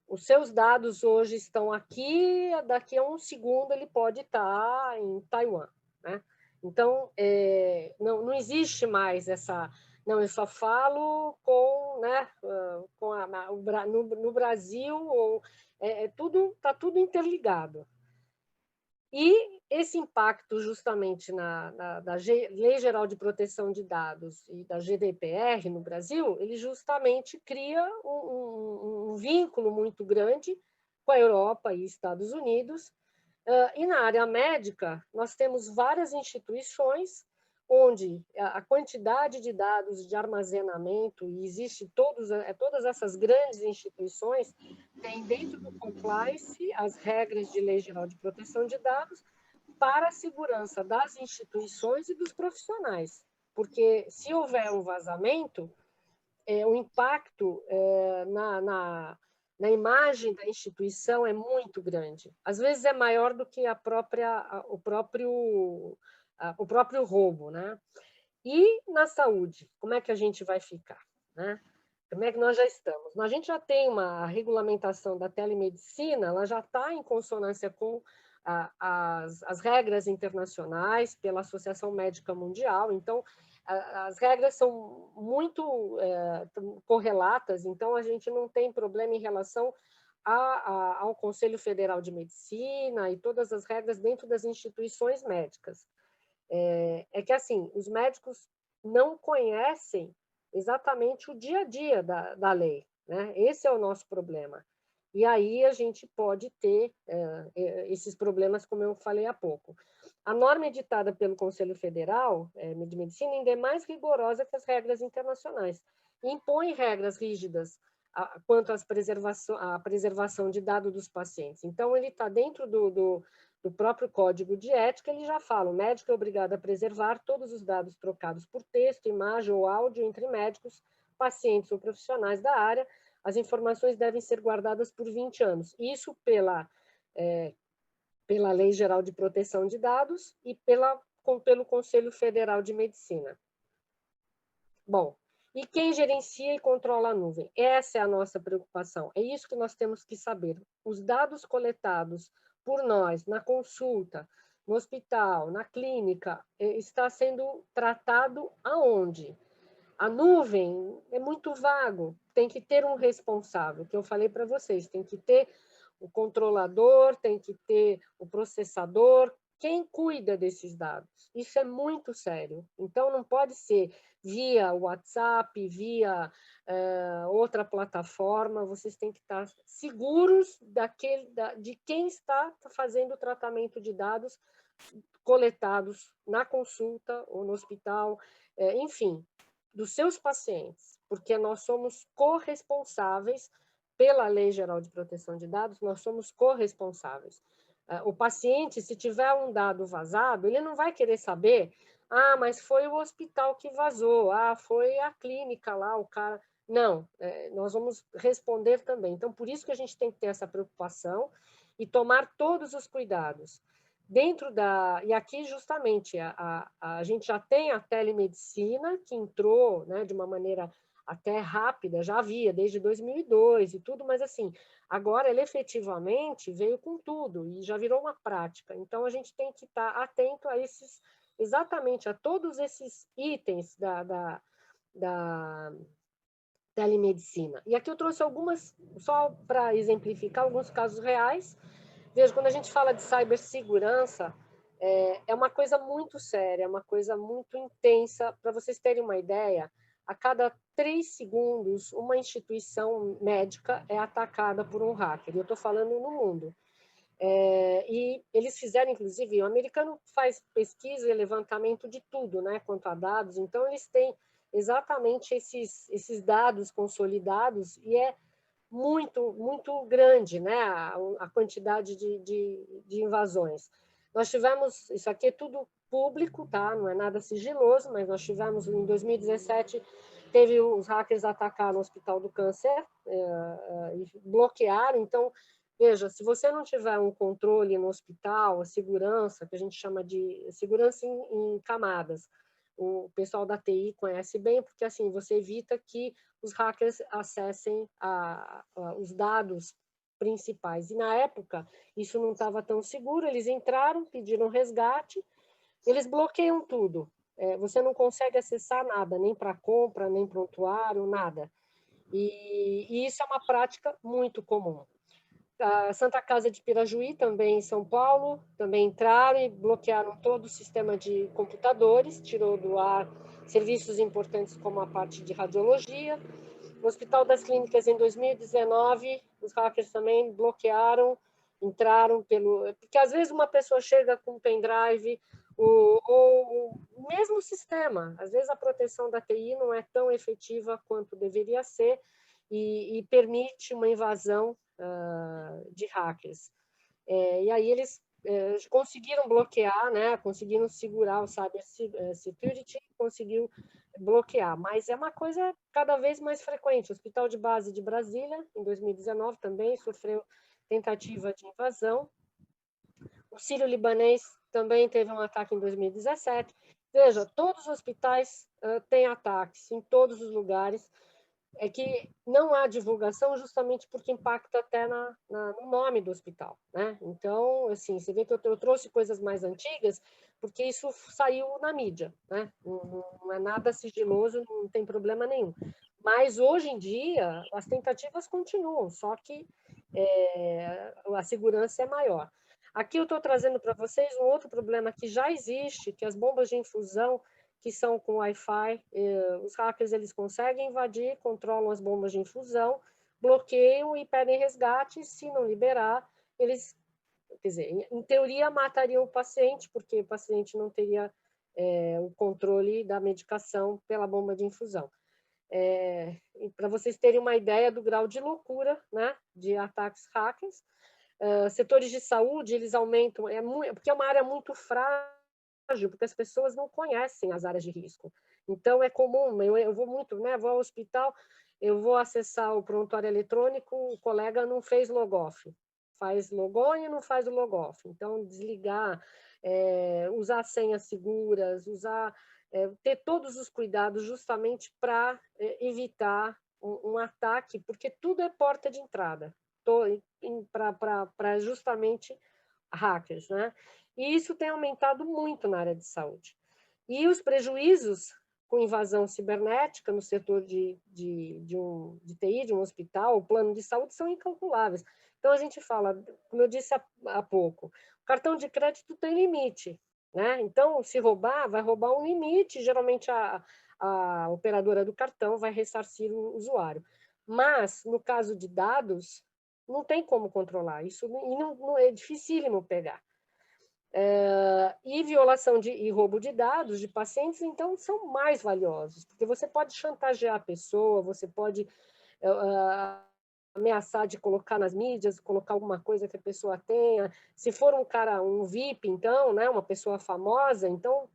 Os seus dados hoje estão aqui, daqui a um segundo ele pode estar em Taiwan, né? Então, não existe mais Não, eu só falo com, né, no Brasil, ou, tá tudo interligado. E esse impacto justamente da Lei Geral de Proteção de Dados e da GDPR no Brasil, ele justamente cria um vínculo muito grande com a Europa e Estados Unidos. E na área médica, nós temos várias instituições onde a quantidade de dados de armazenamento, e existe todas essas grandes instituições, têm dentro do compliance as regras de Lei Geral de Proteção de Dados para a segurança das instituições e dos profissionais. Porque se houver um vazamento, o impacto na imagem da instituição é muito grande. Às vezes é maior do que o próprio roubo, né? E na saúde, como é que a gente vai ficar, né? Como é que nós já estamos? A gente já tem uma regulamentação da telemedicina, ela já está em consonância com as regras internacionais pela Associação Médica Mundial, então as regras são muito correlatas, então a gente não tem problema em relação ao Conselho Federal de Medicina e todas as regras dentro das instituições médicas. É que, assim, os médicos não conhecem exatamente o dia a dia da lei, né? Esse é o nosso problema. E aí a gente pode ter esses problemas, como eu falei há pouco. A norma editada pelo Conselho Federal de Medicina ainda é mais rigorosa que as regras internacionais. Impõe regras rígidas quanto à preservação de dados dos pacientes. Então, ele está dentro do próprio Código de Ética, ele já fala: o médico é obrigado a preservar todos os dados trocados por texto, imagem ou áudio entre médicos, pacientes ou profissionais da área. As informações devem ser guardadas por 20 anos. Isso pela Lei Geral de Proteção de Dados e pelo Conselho Federal de Medicina. Bom, e quem gerencia e controla a nuvem? Essa é a nossa preocupação. É isso que nós temos que saber. Os dados coletados por nós na consulta, no hospital, na clínica, está sendo tratado aonde? A nuvem é muito vago, tem que ter um responsável, que eu falei para vocês, tem que ter o controlador, tem que ter o processador, quem cuida desses dados. Isso é muito sério. Então, não pode ser via WhatsApp, via outra plataforma, vocês têm que estar seguros de quem está fazendo o tratamento de dados coletados na consulta ou no hospital, enfim, dos seus pacientes, porque nós somos corresponsáveis pela Lei Geral de Proteção de Dados, nós somos corresponsáveis. O paciente, se tiver um dado vazado, ele não vai querer saber: ah, mas foi o hospital que vazou, ah, foi a clínica lá, o cara... Não, nós vamos responder também. Então, por isso que a gente tem que ter essa preocupação e tomar todos os cuidados. E aqui, justamente, a gente já tem a telemedicina, que entrou, né, de uma maneira até rápida, já havia desde 2002 e tudo, mas assim, agora ele efetivamente veio com tudo e já virou uma prática. Então, a gente tem que estar atento a exatamente a todos esses itens da telemedicina. E aqui eu trouxe algumas, só para exemplificar, alguns casos reais. Veja, quando a gente fala de cibersegurança, é uma coisa muito séria, é uma coisa muito intensa. Para vocês terem uma ideia, a cada 3 segundos, uma instituição médica é atacada por um hacker. Eu estou falando no mundo. E eles fizeram, inclusive, o americano faz pesquisa e levantamento de tudo, né, quanto a dados. Então, eles têm exatamente esses dados consolidados e é muito, muito grande, né, a quantidade de invasões. Nós tivemos, isso aqui é tudo público, tá? Não é nada sigiloso, mas nós tivemos, em 2017, teve os hackers atacaram o Hospital do Câncer e bloquearam. Então, veja, se você não tiver um controle no hospital, a segurança, que a gente chama de segurança em camadas, o pessoal da TI conhece bem, porque assim você evita que os hackers acessem os dados principais. E na época, isso não estava tão seguro, eles entraram, pediram resgate, eles bloqueiam tudo. você não consegue acessar nada, nem para compra, nem prontuário, nada. E isso é uma prática muito comum. A Santa Casa de Pirajuí, também em São Paulo, também entraram e bloquearam todo o sistema de computadores, tirou do ar serviços importantes como a parte de radiologia. No Hospital das Clínicas, em 2019, os hackers também bloquearam, entraram pelo... Porque, às vezes, uma pessoa chega com um pendrive ou o mesmo sistema. Às vezes, a proteção da TI não é tão efetiva quanto deveria ser e permite uma invasão de hackers. E aí eles conseguiram bloquear, né? Conseguiram segurar o Cyber Security, conseguiu bloquear, mas é uma coisa cada vez mais frequente. O Hospital de Base de Brasília, em 2019, também sofreu tentativa de invasão. O Sírio-Libanês também teve um ataque em 2017. Veja, todos os hospitais têm ataques, em todos os lugares. É que não há divulgação justamente porque impacta até no nome do hospital, né? Então, assim, você vê que eu trouxe coisas mais antigas porque isso saiu na mídia, né? Não é nada sigiloso, não tem problema nenhum. Mas, hoje em dia, as tentativas continuam, só que a segurança é maior. Aqui eu estou trazendo para vocês um outro problema que já existe, que as bombas de infusão que são com Wi-Fi, os hackers eles conseguem invadir, controlam as bombas de infusão, bloqueiam e pedem resgate. Se não liberar, eles, quer dizer, em teoria matariam o paciente, porque o paciente não teria o controle da medicação pela bomba de infusão. Para vocês terem uma ideia do grau de loucura, né, de ataques hackers, setores de saúde eles aumentam, porque é uma área muito frágil, porque as pessoas não conhecem as áreas de risco. Então, é comum, eu vou muito, né, vou ao hospital, eu vou acessar o prontuário eletrônico, o colega não fez logoff, faz logon e não faz o logoff. Então, desligar, usar senhas seguras, ter todos os cuidados justamente para evitar um ataque, porque tudo é porta de entrada para justamente hackers, né? E isso tem aumentado muito na área de saúde. E os prejuízos com invasão cibernética no setor de TI, de um hospital, o plano de saúde, são incalculáveis. Então, a gente fala, como eu disse há pouco, o cartão de crédito tem limite, né? Então, se roubar, vai roubar um limite, geralmente a operadora do cartão vai ressarcir o usuário. Mas, no caso de dados, não tem como controlar, isso não é dificílimo pegar. E violação e roubo de dados de pacientes, então, são mais valiosos, porque você pode chantagear a pessoa, você pode ameaçar de colocar nas mídias, colocar alguma coisa que a pessoa tenha. Se for um VIP, então, né, uma pessoa famosa, então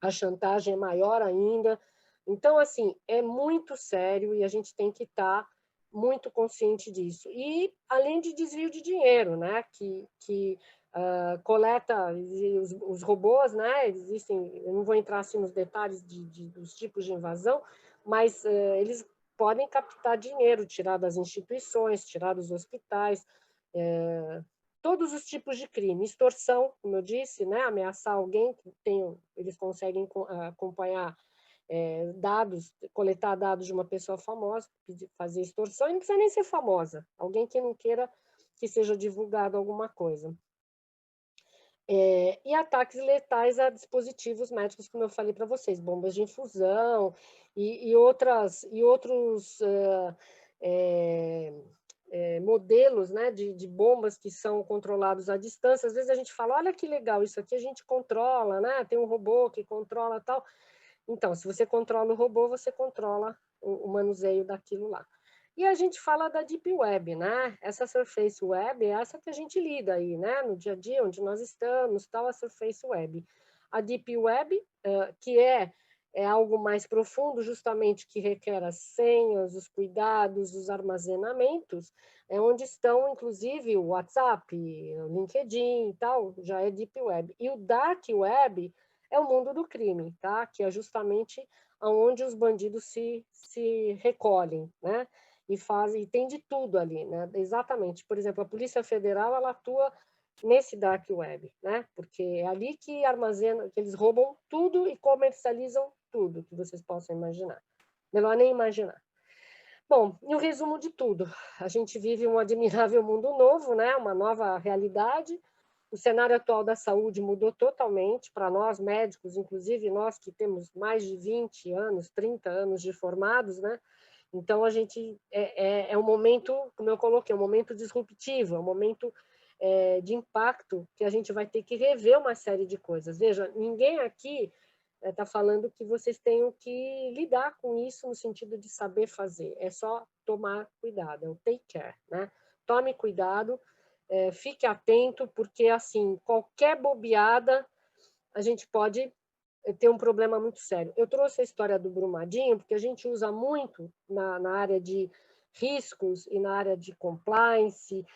a chantagem é maior ainda. Então, assim, é muito sério e a gente tem que estar muito consciente disso. E, além de desvio de dinheiro, né, que coleta os robôs, né, existem, eu não vou entrar assim nos detalhes dos tipos de invasão, mas eles podem captar dinheiro, tirar das instituições, tirar dos hospitais, todos os tipos de crime, extorsão, como eu disse, né, ameaçar alguém, eles conseguem acompanhar dados, coletar dados de uma pessoa famosa, fazer extorsão, e não precisa nem ser famosa, alguém que não queira que seja divulgado alguma coisa. E ataques letais a dispositivos médicos, como eu falei para vocês, bombas de infusão e outros modelos, né, de bombas que são controlados à distância. Às vezes a gente fala, olha que legal, isso aqui a gente controla, né? Tem um robô que controla tal. Então, se você controla o robô, você controla o manuseio daquilo lá. E a gente fala da Deep Web, né? Essa Surface Web é essa que a gente lida aí, né? No dia a dia, onde nós estamos, tal, a Surface Web. A Deep Web, que é algo mais profundo, justamente que requer as senhas, os cuidados, os armazenamentos, é onde estão, inclusive, o WhatsApp, o LinkedIn e tal, já é Deep Web. E o Dark Web é o mundo do crime, tá? Que é justamente onde os bandidos se recolhem, né? E tem de tudo ali, né? Exatamente. Por exemplo, a Polícia Federal, ela atua nesse dark web, né? Porque é ali que armazenam, que eles roubam tudo e comercializam tudo que vocês possam imaginar. Melhor nem imaginar. Bom, e o resumo de tudo. A gente vive um admirável mundo novo, né? Uma nova realidade. O cenário atual da saúde mudou totalmente para nós, médicos, inclusive nós que temos mais de 20 anos, 30 anos de formados, né? Então, a gente é um momento, como eu coloquei, um momento disruptivo, é um momento de impacto que a gente vai ter que rever uma série de coisas. Veja, ninguém aqui está falando que vocês tenham que lidar com isso no sentido de saber fazer, é só tomar cuidado, é o take care, né? Tome cuidado, fique atento, porque, assim, qualquer bobeada, a gente pode ter um problema muito sério. Eu trouxe a história do Brumadinho, porque a gente usa muito na área de riscos e na área de compliance,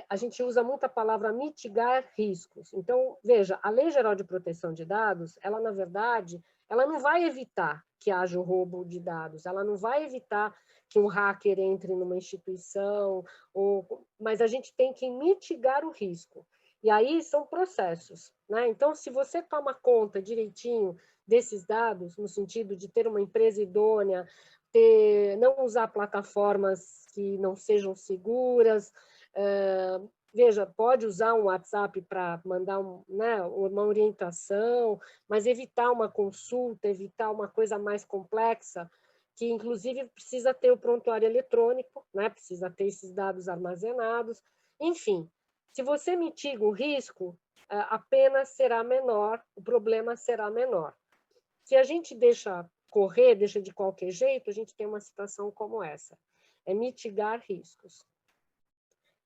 a gente usa muito a palavra mitigar riscos. Então, veja, a Lei Geral de Proteção de Dados, ela, na verdade, ela não vai evitar que haja o roubo de dados, ela não vai evitar que um hacker entre numa instituição, mas a gente tem que mitigar o risco. E aí são processos, né? Então, se você toma conta direitinho desses dados, no sentido de ter uma empresa idônea, não usar plataformas que não sejam seguras, veja, pode usar um WhatsApp para mandar uma orientação, mas evitar uma consulta, evitar uma coisa mais complexa, que inclusive precisa ter o prontuário eletrônico, né? Precisa ter esses dados armazenados, enfim. Se você mitiga o risco, a pena será menor, o problema será menor. Se a gente deixa correr, deixa de qualquer jeito, a gente tem uma situação como essa. É mitigar riscos.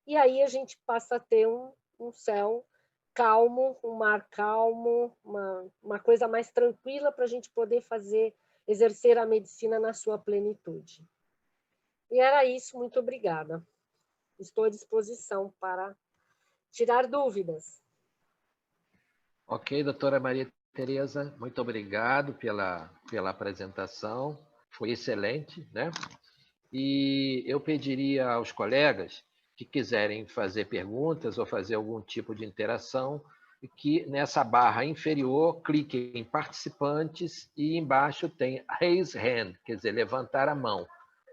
E aí a gente passa a ter um céu calmo, um mar calmo, uma coisa mais tranquila para a gente poder exercer a medicina na sua plenitude. E era isso, muito obrigada. Estou à disposição para tirar dúvidas. Ok, doutora Maria Tereza, muito obrigado pela apresentação, foi excelente, né? E eu pediria aos colegas que quiserem fazer perguntas ou fazer algum tipo de interação, que nessa barra inferior clique em participantes e embaixo tem raise hand, quer dizer, levantar a mão.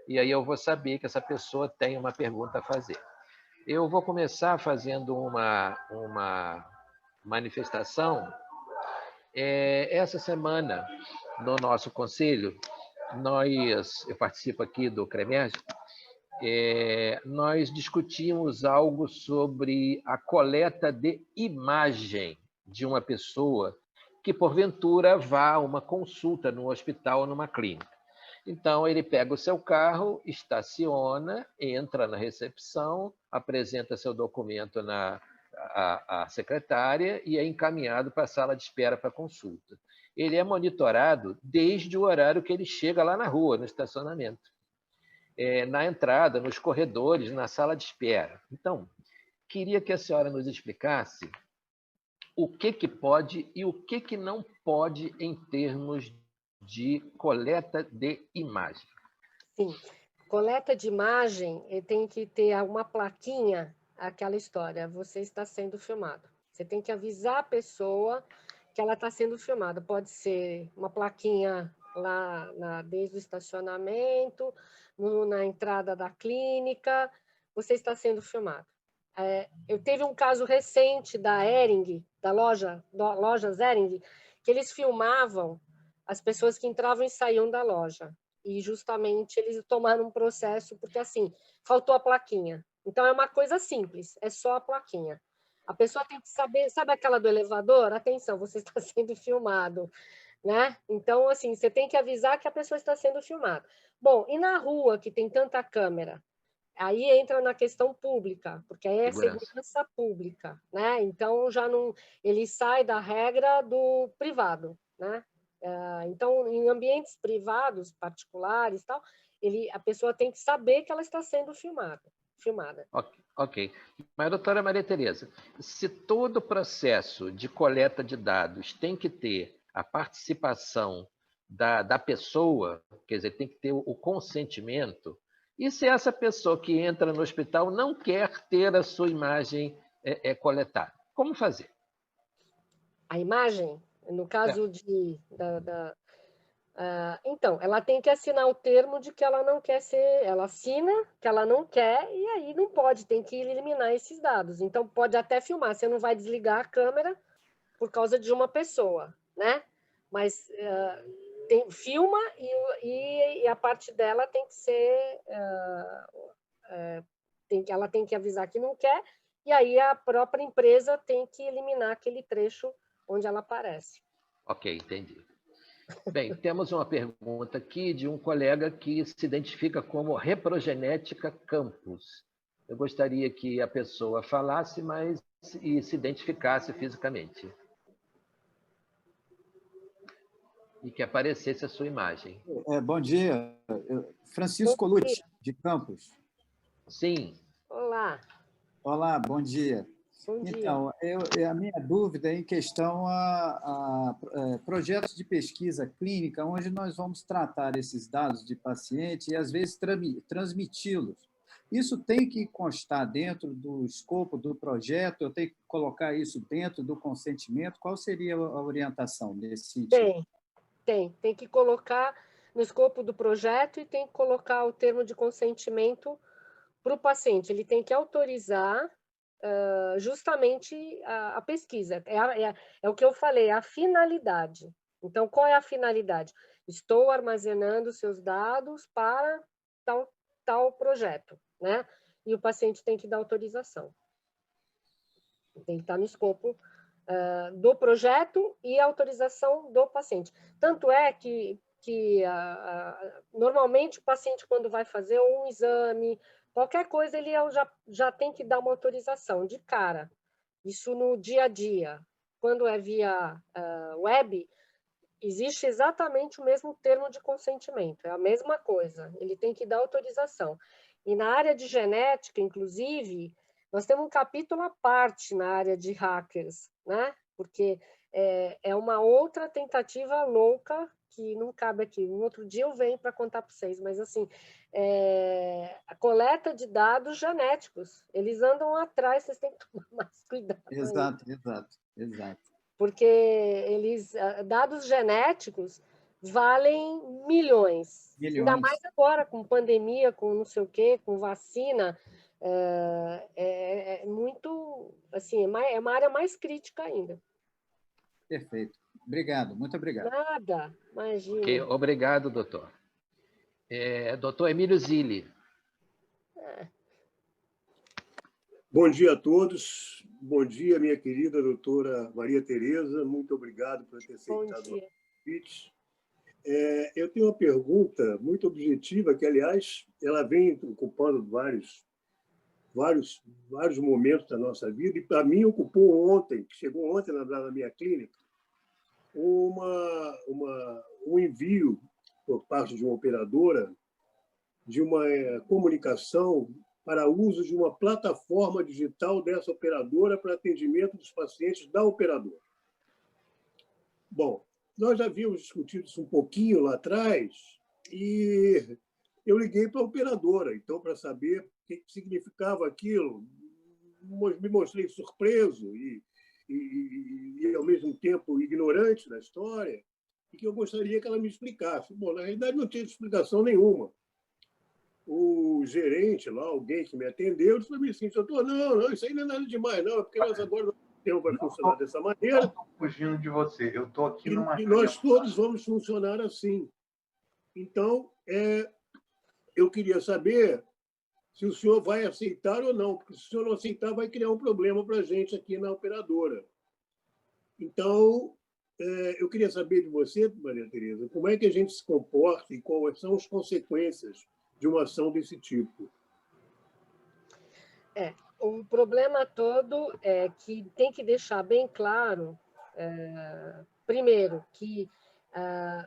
E aí eu vou saber que essa pessoa tem uma pergunta a fazer. Eu vou começar fazendo uma manifestação. Essa semana, no nosso conselho, eu participo aqui do CREMERG, nós discutimos algo sobre a coleta de imagem de uma pessoa que, porventura, vá a uma consulta no hospital ou numa clínica. Então, ele pega o seu carro, estaciona, entra na recepção, apresenta seu documento à secretária e é encaminhado para a sala de espera para consulta. Ele é monitorado desde o horário que ele chega lá na rua, no estacionamento, na entrada, nos corredores, na sala de espera. Então, queria que a senhora nos explicasse o que pode e o que não pode em termos de coleta de imagem. Sim, coleta de imagem tem que ter uma plaquinha, aquela história, você está sendo filmado. Você tem que avisar a pessoa que ela está sendo filmada. Pode ser uma plaquinha lá desde o estacionamento, na entrada da clínica, você está sendo filmado. Eu teve um caso recente da Hering, da loja Hering, que eles filmavam as pessoas que entravam e saíam da loja. E justamente eles tomaram um processo porque assim, faltou a plaquinha. Então é uma coisa simples, é só a plaquinha. A pessoa tem que saber, sabe aquela do elevador? Atenção, você está sendo filmado, né? Então assim, você tem que avisar que a pessoa está sendo filmada. Bom, e na rua que tem tanta câmera? Aí entra na questão pública, porque aí é segurança pública, né? Então já não, ele sai da regra do privado, né? Então, em ambientes privados, particulares, tal, a pessoa tem que saber que ela está sendo filmada. Ok. Mas, doutora Maria Tereza, se todo o processo de coleta de dados tem que ter a participação da pessoa, quer dizer, tem que ter o consentimento, e se essa pessoa que entra no hospital não quer ter a sua imagem coletada? Como fazer? A imagem, no caso então, ela tem que assinar o termo de que ela não quer ser, ela assina que ela não quer, e aí não pode, tem que eliminar esses dados. Então, pode até filmar, você não vai desligar a câmera por causa de uma pessoa, né? Mas filma e a parte dela tem que ser... ela tem que avisar que não quer, e aí a própria empresa tem que eliminar aquele trecho onde ela aparece. Ok, entendi. Bem, temos uma pergunta aqui de um colega que se identifica como Reprogenética Campus. Eu gostaria que a pessoa falasse, mas e se identificasse fisicamente. E que aparecesse a sua imagem. Bom dia, Francisco Colucci, de Campos. Sim. Olá. Olá, bom dia. Bom dia. Então, a minha dúvida é em questão a projetos de pesquisa clínica, onde nós vamos tratar esses dados de paciente e, às vezes, transmiti-los. Isso tem que constar dentro do escopo do projeto? Eu tenho que colocar isso dentro do consentimento? Qual seria a orientação nesse sentido? Tem que colocar no escopo do projeto e tem que colocar o termo de consentimento para o paciente. Ele tem que autorizar justamente a pesquisa. É o que eu falei, a finalidade. Então, qual é a finalidade? Estou armazenando seus dados para tal projeto, né? E o paciente tem que dar autorização. Tem que estar no escopo do projeto e autorização do paciente. Tanto é que normalmente o paciente, quando vai fazer um exame, qualquer coisa, ele já tem que dar uma autorização de cara. Isso no dia a dia. Quando é via web, existe exatamente o mesmo termo de consentimento, é a mesma coisa, ele tem que dar autorização. E na área de genética, inclusive, nós temos um capítulo à parte na área de hackers, né? Porque é uma outra tentativa louca que não cabe aqui. Um outro dia eu venho para contar para vocês, mas assim, a coleta de dados genéticos, eles andam atrás, vocês têm que tomar mais cuidado. Exato. Porque dados genéticos valem milhões. Ainda mais agora, com pandemia, com não sei o quê, com vacina, muito, assim, é uma área mais crítica ainda. Perfeito. Obrigado, muito obrigado. Nada, imagina. Okay, obrigado, doutor. Doutor Emílio Zilli. Bom dia a todos. Bom dia, minha querida doutora Maria Tereza. Muito obrigado por ter aceitado o convite. Eu tenho uma pergunta muito objetiva, que, aliás, ela vem ocupando vários momentos da nossa vida, e, para mim, ocupou ontem, chegou ontem na minha clínica, um envio por parte de uma operadora de uma comunicação para uso de uma plataforma digital dessa operadora para atendimento dos pacientes da operadora. Bom, nós já havíamos discutido isso um pouquinho lá atrás e eu liguei para a operadora, então, para saber o que significava aquilo. Me mostrei surpreso e, ao mesmo tempo, ignorante da história, e que eu gostaria que ela me explicasse. Bom, na realidade, não tinha explicação nenhuma. O gerente lá, alguém que me atendeu, disse para mim assim: doutor, não, isso aí não é nada demais, não, porque nós agora o sistema vai funcionar dessa maneira. Eu estou fugindo de você, eu estou aqui numa... E nós todos vamos funcionar assim. Então, eu queria saber se o senhor vai aceitar ou não, porque se o senhor não aceitar, vai criar um problema para a gente aqui na operadora. Então, eu queria saber de você, Maria Tereza, como é que a gente se comporta e quais são as consequências de uma ação desse tipo. O problema todo é que tem que deixar bem claro, primeiro, que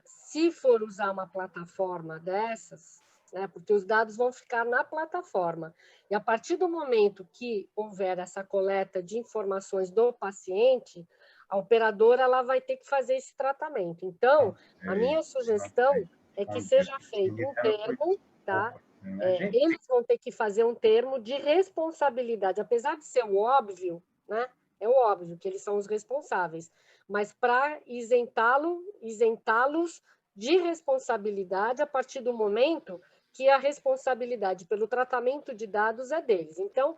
se for usar uma plataforma dessas, né, porque os dados vão ficar na plataforma, e a partir do momento que houver essa coleta de informações do paciente, a operadora ela vai ter que fazer esse tratamento. Então, a minha sugestão é que seja feito um termo, tá? Eles vão ter que fazer um termo de responsabilidade, apesar de ser o óbvio, né? é óbvio que eles são os responsáveis, mas para isentá-los de responsabilidade a partir do momento que a responsabilidade pelo tratamento de dados é deles. Então,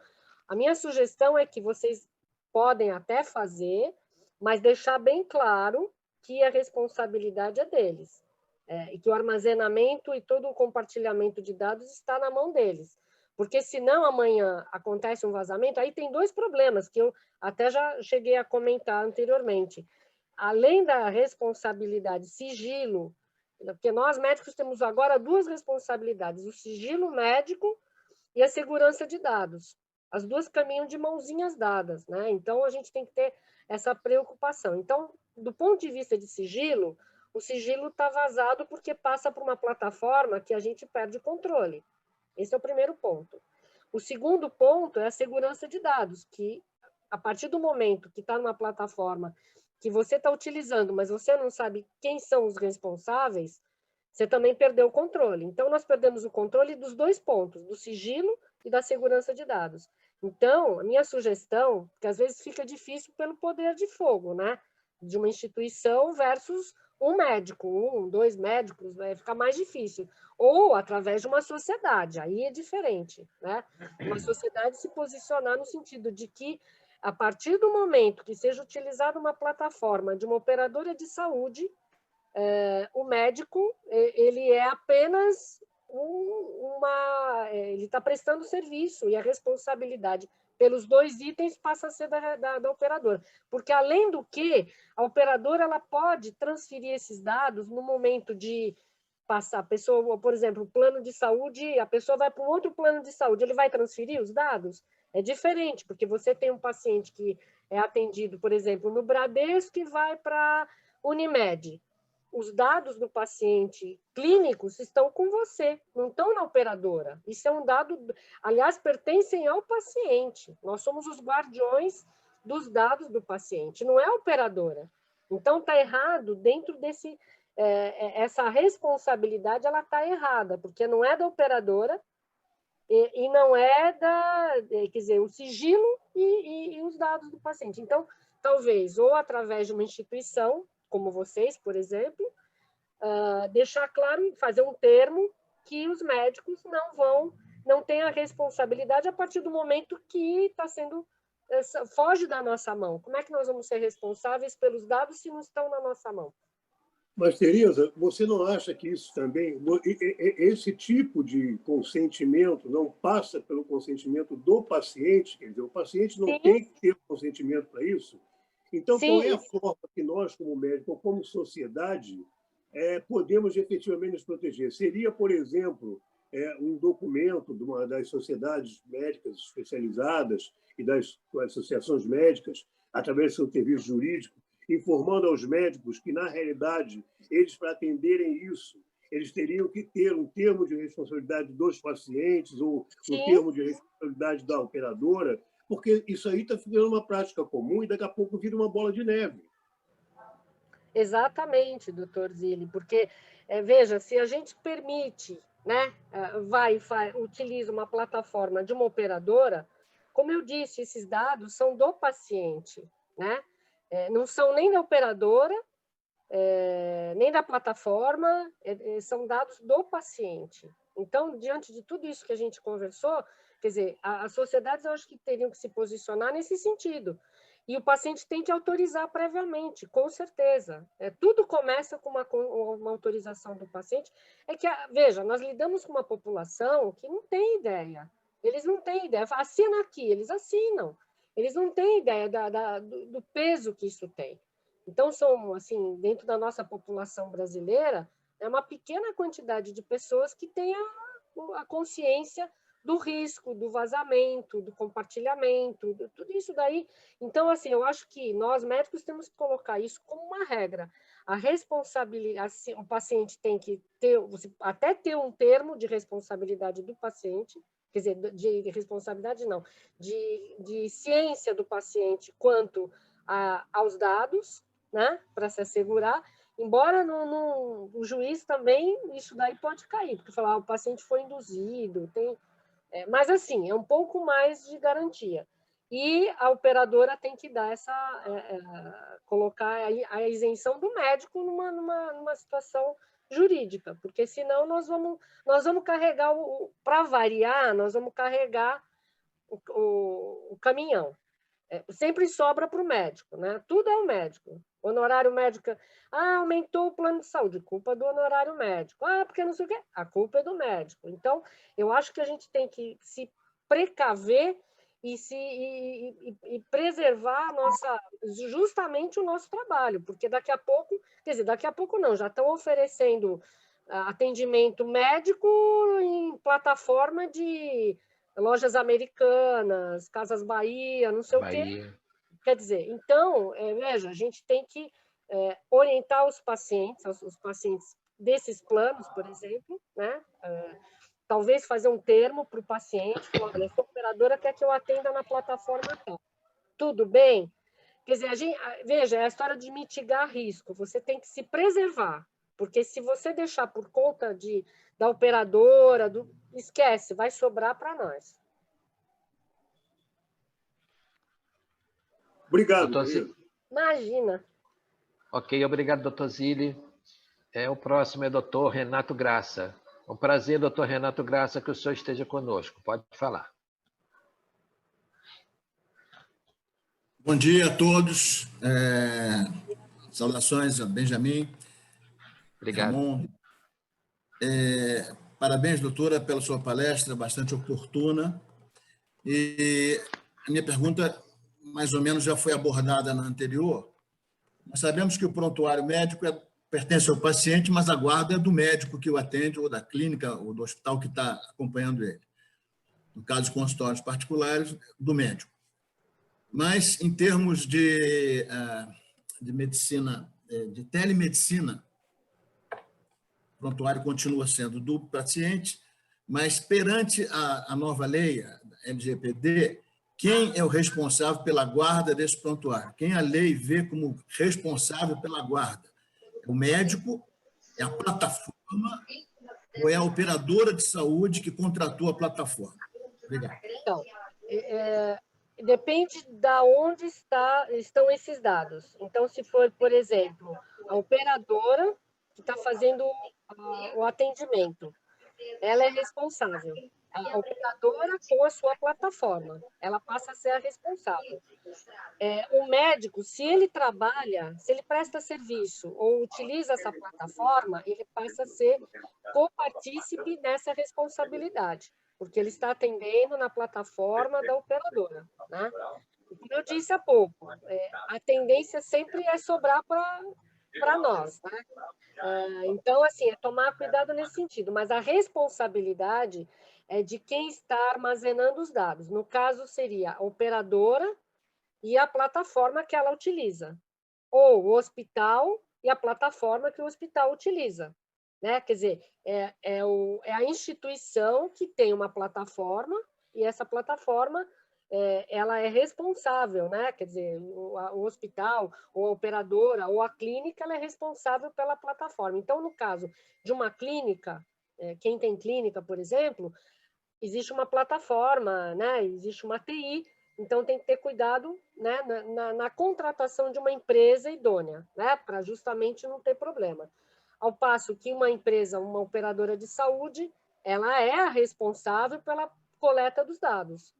a minha sugestão é que vocês podem até fazer, mas deixar bem claro que a responsabilidade é deles, e que o armazenamento e todo o compartilhamento de dados está na mão deles. Porque senão amanhã acontece um vazamento, aí tem dois problemas que eu até já cheguei a comentar anteriormente. Além da responsabilidade, sigilo, porque nós médicos temos agora duas responsabilidades, o sigilo médico e a segurança de dados. As duas caminham de mãozinhas dadas, né? Então, a gente tem que ter essa preocupação. Então, do ponto de vista de sigilo, o sigilo está vazado porque passa por uma plataforma que a gente perde o controle. Esse é o primeiro ponto. O segundo ponto é a segurança de dados, que a partir do momento que está numa plataforma que você está utilizando, mas você não sabe quem são os responsáveis, você também perdeu o controle. Então, nós perdemos o controle dos dois pontos, do sigilo e da segurança de dados. Então, a minha sugestão, que às vezes fica difícil pelo poder de fogo, né? De uma instituição versus um médico, dois médicos, vai ficar mais difícil. Ou através de uma sociedade, aí é diferente, né? Uma sociedade se posicionar no sentido de que, a partir do momento que seja utilizada uma plataforma de uma operadora de saúde, o médico, ele é apenas ele está prestando serviço, e a responsabilidade pelos dois itens passa a ser da operadora. Porque, além do que, a operadora ela pode transferir esses dados no momento de passar a pessoa, por exemplo, o plano de saúde, a pessoa vai para um outro plano de saúde, ele vai transferir os dados? É diferente, porque você tem um paciente que é atendido, por exemplo, no Bradesco e vai para Unimed. Os dados do paciente clínicos estão com você, não estão na operadora. Isso é um dado, aliás, pertencem ao paciente. Nós somos os guardiões dos dados do paciente, não é a operadora. Então, está errado dentro desse... essa responsabilidade, ela está errada, porque não é da operadora e não é quer dizer, o sigilo e os dados do paciente. Então, talvez, ou através de uma instituição, como vocês, por exemplo, deixar claro, fazer um termo que os médicos não têm a responsabilidade a partir do momento que está sendo, foge da nossa mão. Como é que nós vamos ser responsáveis pelos dados se não estão na nossa mão? Mas, Tereza, você não acha que isso também, esse tipo de consentimento não passa pelo consentimento do paciente? Quer dizer, o paciente não tem que ter consentimento para isso? Então, qual é a forma que nós, como médico, ou como sociedade, podemos efetivamente nos proteger? Seria, por exemplo, um documento das sociedades médicas especializadas e das associações médicas, através do seu serviço jurídico, informando aos médicos que, na realidade, eles, para atenderem isso, eles teriam que ter um termo de responsabilidade dos pacientes ou um termo de responsabilidade da operadora, porque isso aí está ficando uma prática comum e daqui a pouco vira uma bola de neve. Exatamente, doutor Zilli, porque, veja, se a gente permite, né, utiliza uma plataforma de uma operadora, como eu disse, esses dados são do paciente, né? Não são nem da operadora, nem da plataforma, são dados do paciente. Então, diante de tudo isso que a gente conversou, quer dizer, as sociedades eu acho que teriam que se posicionar nesse sentido. E o paciente tem que autorizar previamente, com certeza. Tudo começa com uma autorização do paciente. Veja, nós lidamos com uma população que não tem ideia. Eles não têm ideia. Assina aqui, eles assinam. Eles não têm ideia do peso que isso tem. Então, são, assim, dentro da nossa população brasileira, é uma pequena quantidade de pessoas que têm a consciência do risco, do vazamento, do compartilhamento, tudo isso daí. Então, assim, eu acho que nós, médicos, temos que colocar isso como uma regra. A responsabilidade, assim, o paciente tem que até ter um termo de responsabilidade do paciente, quer dizer, de responsabilidade não, de ciência do paciente quanto aos dados, né, para se assegurar, embora o juiz também, isso daí pode cair, porque falar, o paciente foi induzido, mas assim, é um pouco mais de garantia. e a operadora tem que dar colocar a isenção do médico numa situação jurídica, porque senão nós vamos carregar, para variar, nós vamos carregar o caminhão. Sempre sobra para o médico, né? Tudo é o médico. Honorário médico, aumentou o plano de saúde, culpa do honorário médico. Porque não sei o quê, a culpa é do médico. Então, eu acho que a gente tem que se precaver e preservar justamente o nosso trabalho, porque daqui a pouco, quer dizer, daqui a pouco não, já estão oferecendo atendimento médico em plataforma de lojas americanas, Casas Bahia, não sei o quê. Quer dizer, então, veja, a gente tem que orientar os pacientes desses planos, por exemplo, né? Talvez fazer um termo para o paciente, falar, olha, essa operadora quer que eu atenda na plataforma tal. Tudo bem? Quer dizer, veja, é a história de mitigar risco. Você tem que se preservar, porque se você deixar por conta da operadora, esquece, vai sobrar para nós. Obrigado. Imagina. Ok, obrigado, doutor Zilli. O próximo é o doutor Renato Graça. É um prazer, doutor Renato Graça, que o senhor esteja conosco. Pode falar. Bom dia a todos. Saudações a Benjamin. Obrigado. Ramon. Parabéns, doutora, pela sua palestra, bastante oportuna. E a minha pergunta, mais ou menos, já foi abordada na anterior. Nós sabemos que o prontuário médico pertence ao paciente, mas a guarda é do médico que o atende, ou da clínica, ou do hospital que está acompanhando ele. No caso de consultórios particulares, do médico. Mas, em termos de medicina, de telemedicina, o prontuário continua sendo do paciente, mas perante a nova lei, a LGPD, quem é o responsável pela guarda desse prontuário? Quem a lei vê como responsável pela guarda? É o médico? É a plataforma? Ou é a operadora de saúde que contratou a plataforma? Obrigado. Então, depende de onde estão esses dados. Então, se for, por exemplo, a operadora que está fazendo o atendimento, ela é responsável. A operadora com a sua plataforma, ela passa a ser a responsável. O médico, se ele presta serviço ou utiliza essa plataforma, ele passa a ser copartícipe nessa responsabilidade, porque ele está atendendo na plataforma da operadora, né? Como eu disse há pouco, a tendência sempre é sobrar para nós, né? Então, assim, é tomar cuidado nesse sentido, mas a responsabilidade é de quem está armazenando os dados. No caso, seria a operadora e a plataforma que ela utiliza, ou o hospital e a plataforma que o hospital utiliza, né? Quer dizer, é a instituição que tem uma plataforma e essa plataforma ela é responsável, né? Quer dizer, o hospital, ou a operadora, ou a clínica, ela é responsável pela plataforma. Então, no caso de uma clínica, quem tem clínica, por exemplo, existe uma plataforma, né? Existe uma TI, então tem que ter cuidado, né? na contratação de uma empresa idônea, né? Para justamente não ter problema. Ao passo que uma empresa, uma operadora de saúde, ela é a responsável pela coleta dos dados.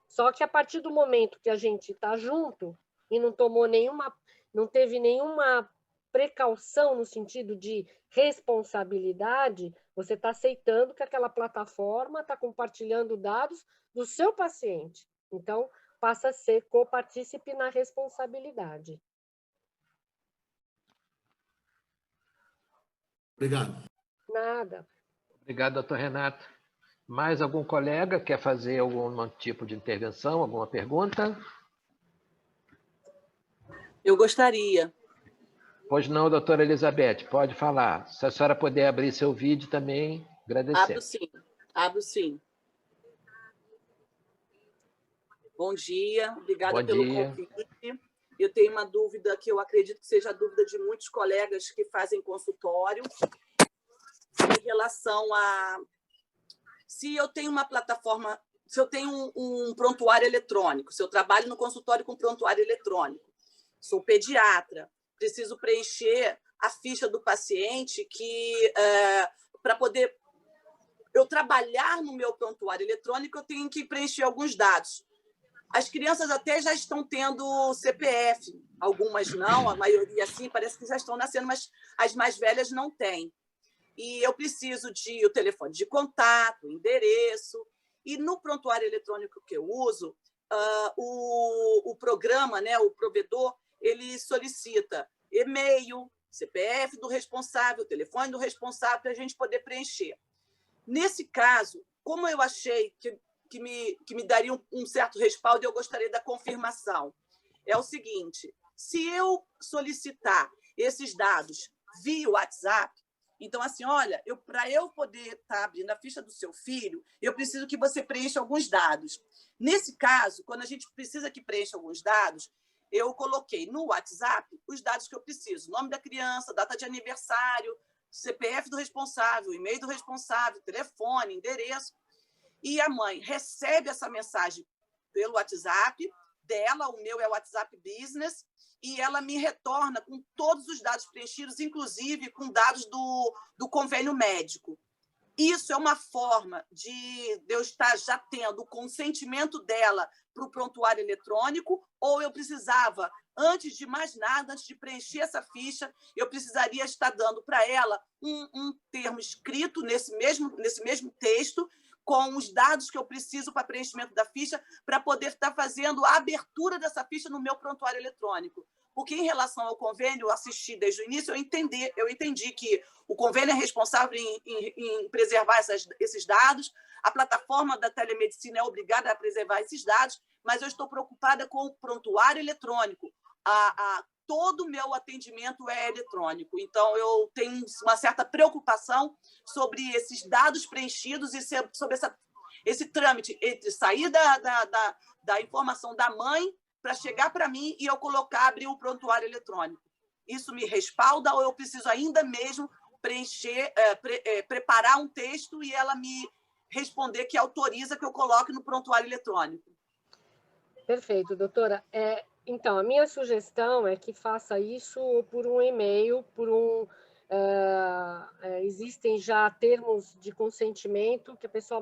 Só que a partir do momento que a gente está junto e não teve nenhuma precaução no sentido de responsabilidade, você está aceitando que aquela plataforma está compartilhando dados do seu paciente. Então, passa a ser copartícipe na responsabilidade. Obrigado. Nada. Obrigado, doutor Renato. Mais algum colega quer fazer algum tipo de intervenção, alguma pergunta? Eu gostaria. Pois não, doutora Elizabeth, pode falar. Se a senhora puder abrir seu vídeo também, agradecer. Abro sim. Bom dia, obrigada pelo convite. Eu tenho uma dúvida que eu acredito que seja a dúvida de muitos colegas que fazem consultório, em relação a... Se eu tenho uma plataforma eu tenho um prontuário eletrônico, se eu trabalho no consultório com prontuário eletrônico, sou pediatra, preciso preencher a ficha do paciente para poder eu trabalhar no meu prontuário eletrônico, eu tenho que preencher alguns dados. As crianças até já estão tendo CPF, algumas não, a maioria sim, parece que já estão nascendo, mas as mais velhas não têm. E eu preciso de o telefone de contato, o endereço. E no prontuário eletrônico que eu uso, o programa, né, o provedor, ele solicita e-mail, CPF do responsável, telefone do responsável, para a gente poder preencher. Nesse caso, como eu achei que me daria um certo respaldo, eu gostaria da confirmação. É o seguinte, se eu solicitar esses dados via WhatsApp, então, assim, olha, para eu poder estar abrindo a ficha do seu filho, eu preciso que você preencha alguns dados. Nesse caso, quando a gente precisa que preencha alguns dados, eu coloquei no WhatsApp os dados que eu preciso, nome da criança, data de aniversário, CPF do responsável, e-mail do responsável, telefone, endereço. E a mãe recebe essa mensagem pelo WhatsApp dela, o meu é o WhatsApp Business, e ela me retorna com todos os dados preenchidos, inclusive com dados do convênio médico. Isso é uma forma de eu estar já tendo o consentimento dela para o prontuário eletrônico, ou eu precisava, antes de mais nada, antes de preencher essa ficha, eu precisaria estar dando para ela um termo escrito nesse mesmo texto, com os dados que eu preciso para preenchimento da ficha, para poder estar fazendo a abertura dessa ficha no meu prontuário eletrônico. Porque, em relação ao convênio, eu assisti desde o início, eu entendi que o convênio é responsável em preservar esses dados, a plataforma da telemedicina é obrigada a preservar esses dados, mas eu estou preocupada com o prontuário eletrônico. Todo o meu atendimento é eletrônico. Então, eu tenho uma certa preocupação sobre esses dados preenchidos e sobre esse trâmite entre sair da informação da mãe para chegar para mim e eu abrir o prontuário eletrônico. Isso me respalda ou eu preciso ainda mesmo preencher, preparar um texto e ela me responder que autoriza que eu coloque no prontuário eletrônico? Perfeito, doutora. Então, a minha sugestão é que faça isso por um e-mail, existem já termos de consentimento que a pessoa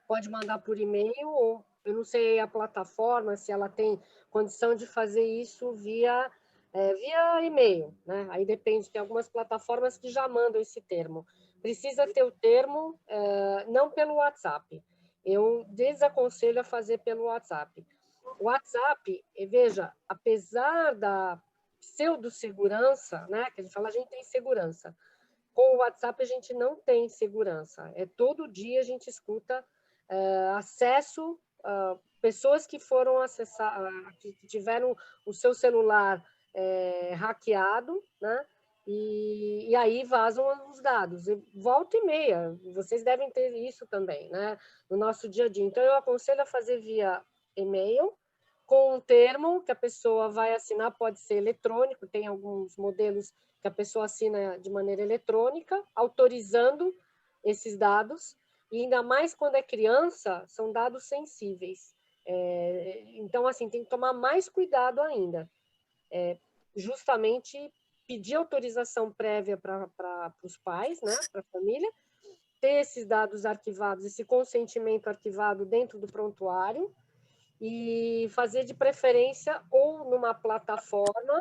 pode mandar por e-mail, ou eu não sei a plataforma, se ela tem condição de fazer isso via e-mail, né? Aí depende, tem algumas plataformas que já mandam esse termo. Precisa ter o termo, não pelo WhatsApp. Eu desaconselho a fazer pelo WhatsApp. O WhatsApp, veja, apesar da pseudo-segurança, né, que a gente fala, a gente tem segurança. Com o WhatsApp, a gente não tem segurança. Todo dia a gente escuta acesso, pessoas que foram acessar, que tiveram o seu celular hackeado, né, e aí vazam os dados. Volta e meia, vocês devem ter isso também, né, no nosso dia a dia. Então, eu aconselho a fazer via e-mail, com um termo que a pessoa vai assinar, pode ser eletrônico, tem alguns modelos que a pessoa assina de maneira eletrônica, autorizando esses dados, e ainda mais quando é criança, são dados sensíveis. Então, assim, tem que tomar mais cuidado ainda. Justamente pedir autorização prévia para os pais, né, para a família, ter esses dados arquivados, esse consentimento arquivado dentro do prontuário, e fazer de preferência ou numa plataforma,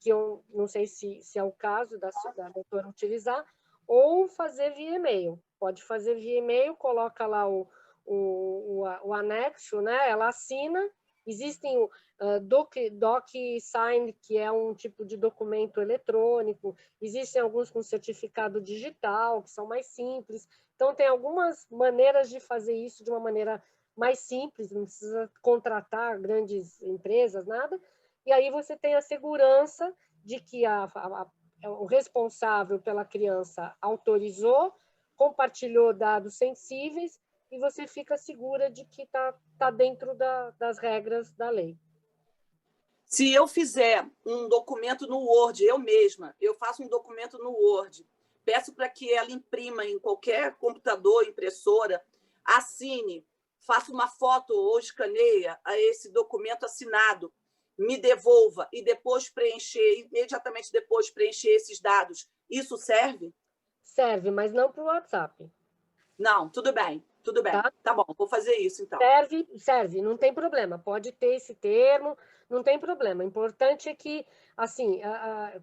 que eu não sei se é o caso da doutora utilizar, ou fazer via e-mail. Pode fazer via e-mail, coloca lá o anexo, né? Ela assina. Existem o DocSign, que é um tipo de documento eletrônico. Existem alguns com certificado digital, que são mais simples. Então, tem algumas maneiras de fazer isso de uma maneira mais simples, não precisa contratar grandes empresas, nada. E aí você tem a segurança de que o responsável pela criança autorizou, compartilhou dados sensíveis e você fica segura de que tá dentro das regras da lei. Se eu fizer um documento no Word, eu faço um documento no Word, peço para que ela imprima em qualquer computador, impressora, assine, faça uma foto ou escaneia a esse documento assinado, me devolva e depois preencher, imediatamente depois preencher esses dados, isso serve? Serve, mas não para o WhatsApp. Não, tudo bem, tudo bem. Tá bom, vou fazer isso, então. Serve, não tem problema. Pode ter esse termo, não tem problema. O importante é que, assim,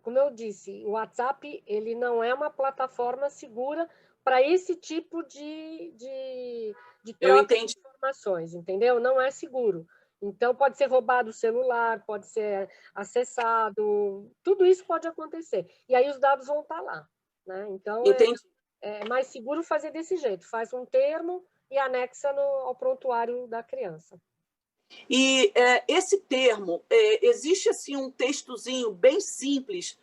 como eu disse, o WhatsApp ele não é uma plataforma segura para esse tipo de troca de informações, entendeu? Não é seguro. Então, pode ser roubado o celular, pode ser acessado, tudo isso pode acontecer. E aí os dados vão estar lá, né? Então, é mais seguro fazer desse jeito. Faz um termo e anexa ao prontuário da criança. E esse termo, existe assim um textozinho bem simples,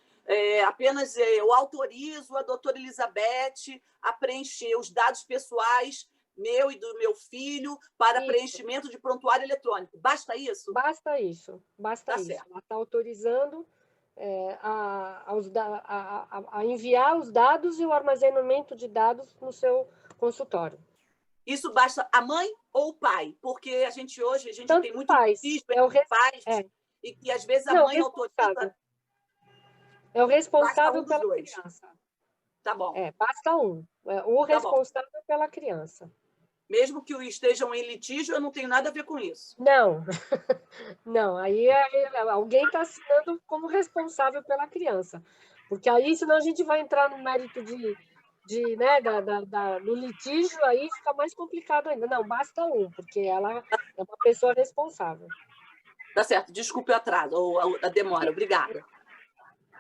apenas eu autorizo a doutora Elizabeth a preencher os dados pessoais meu e do meu filho para preenchimento de prontuário eletrônico. Basta isso? Basta isso. Basta isso. Certo. Ela está autorizando a enviar os dados e o armazenamento de dados no seu consultório. Isso basta a mãe ou o pai? Porque a gente hoje Tanto tem muito pais. pais e que às vezes a mãe autoriza. É o responsável pela criança. Tá bom. Basta um. O responsável pela criança. Mesmo que estejam em litígio, eu não tenho nada a ver com isso. Não. Não, aí alguém está assinando como responsável pela criança. Porque aí, senão a gente vai entrar no mérito do litígio, aí fica mais complicado ainda. Não, basta um, porque ela é uma pessoa responsável. Tá certo. Desculpe o atraso ou a demora. Obrigada.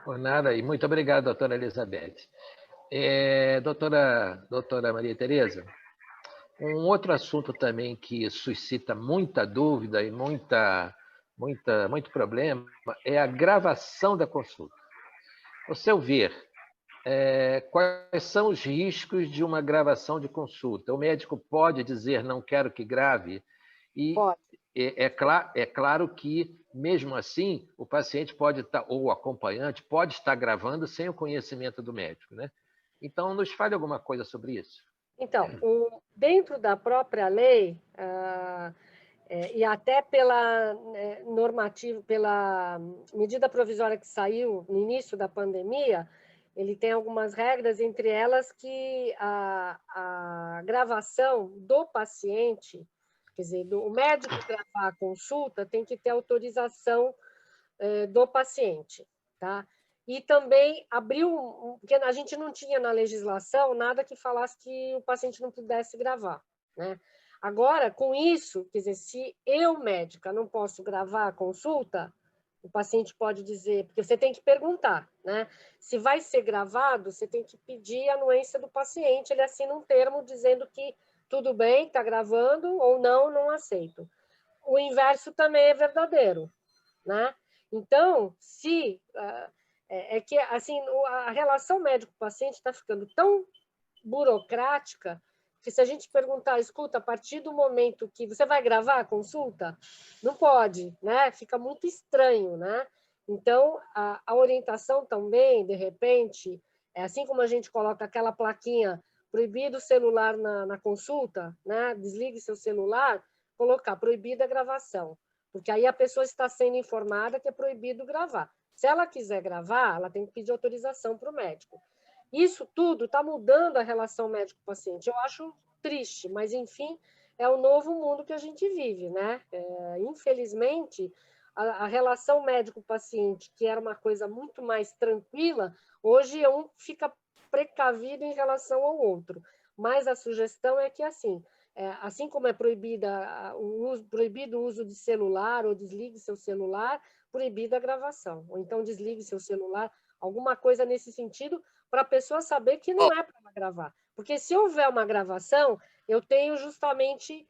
Por nada, e muito obrigado, doutora Elizabeth. Doutora Maria Tereza, um outro assunto também que suscita muita dúvida e muito problema é a gravação da consulta. Ao seu ver, quais são os riscos de uma gravação de consulta? O médico pode dizer não quero que grave? E pode. É claro que, mesmo assim, o paciente pode estar, ou o acompanhante pode estar gravando sem o conhecimento do médico, né? Então, nos fale alguma coisa sobre isso. Então, dentro da própria lei, e até pela normativa, pela medida provisória que saiu no início da pandemia, ele tem algumas regras, entre elas que a gravação do paciente, quer dizer, o médico gravar a consulta tem que ter autorização do paciente, tá? E também abriu, porque a gente não tinha na legislação nada que falasse que o paciente não pudesse gravar, né? Agora, com isso, quer dizer, se eu, médica, não posso gravar a consulta, o paciente pode dizer, porque você tem que perguntar, né? Se vai ser gravado, você tem que pedir a anuência do paciente, ele assina um termo dizendo que tudo bem, está gravando, ou não aceito. O inverso também é verdadeiro, né? Então, se... é que, assim, a relação médico-paciente está ficando tão burocrática que se a gente perguntar, escuta, a partir do momento que você vai gravar a consulta, não pode, né? Fica muito estranho, né? Então, a orientação também, de repente, assim como a gente coloca aquela plaquinha proibido o celular na consulta, né? Desligue seu celular, colocar proibida a gravação, porque aí a pessoa está sendo informada que é proibido gravar. Se ela quiser gravar, ela tem que pedir autorização para o médico. Isso tudo está mudando a relação médico-paciente. Eu acho triste, mas, enfim, é o novo mundo que a gente vive, né? Infelizmente, a relação médico-paciente, que era uma coisa muito mais tranquila, hoje um fica precavido em relação ao outro. Mas a sugestão é que, assim como é proibido o uso de celular ou desligue seu celular, proibida a gravação, ou então desligue seu celular, alguma coisa nesse sentido, para a pessoa saber que não é para ela gravar. Porque se houver uma gravação, eu tenho justamente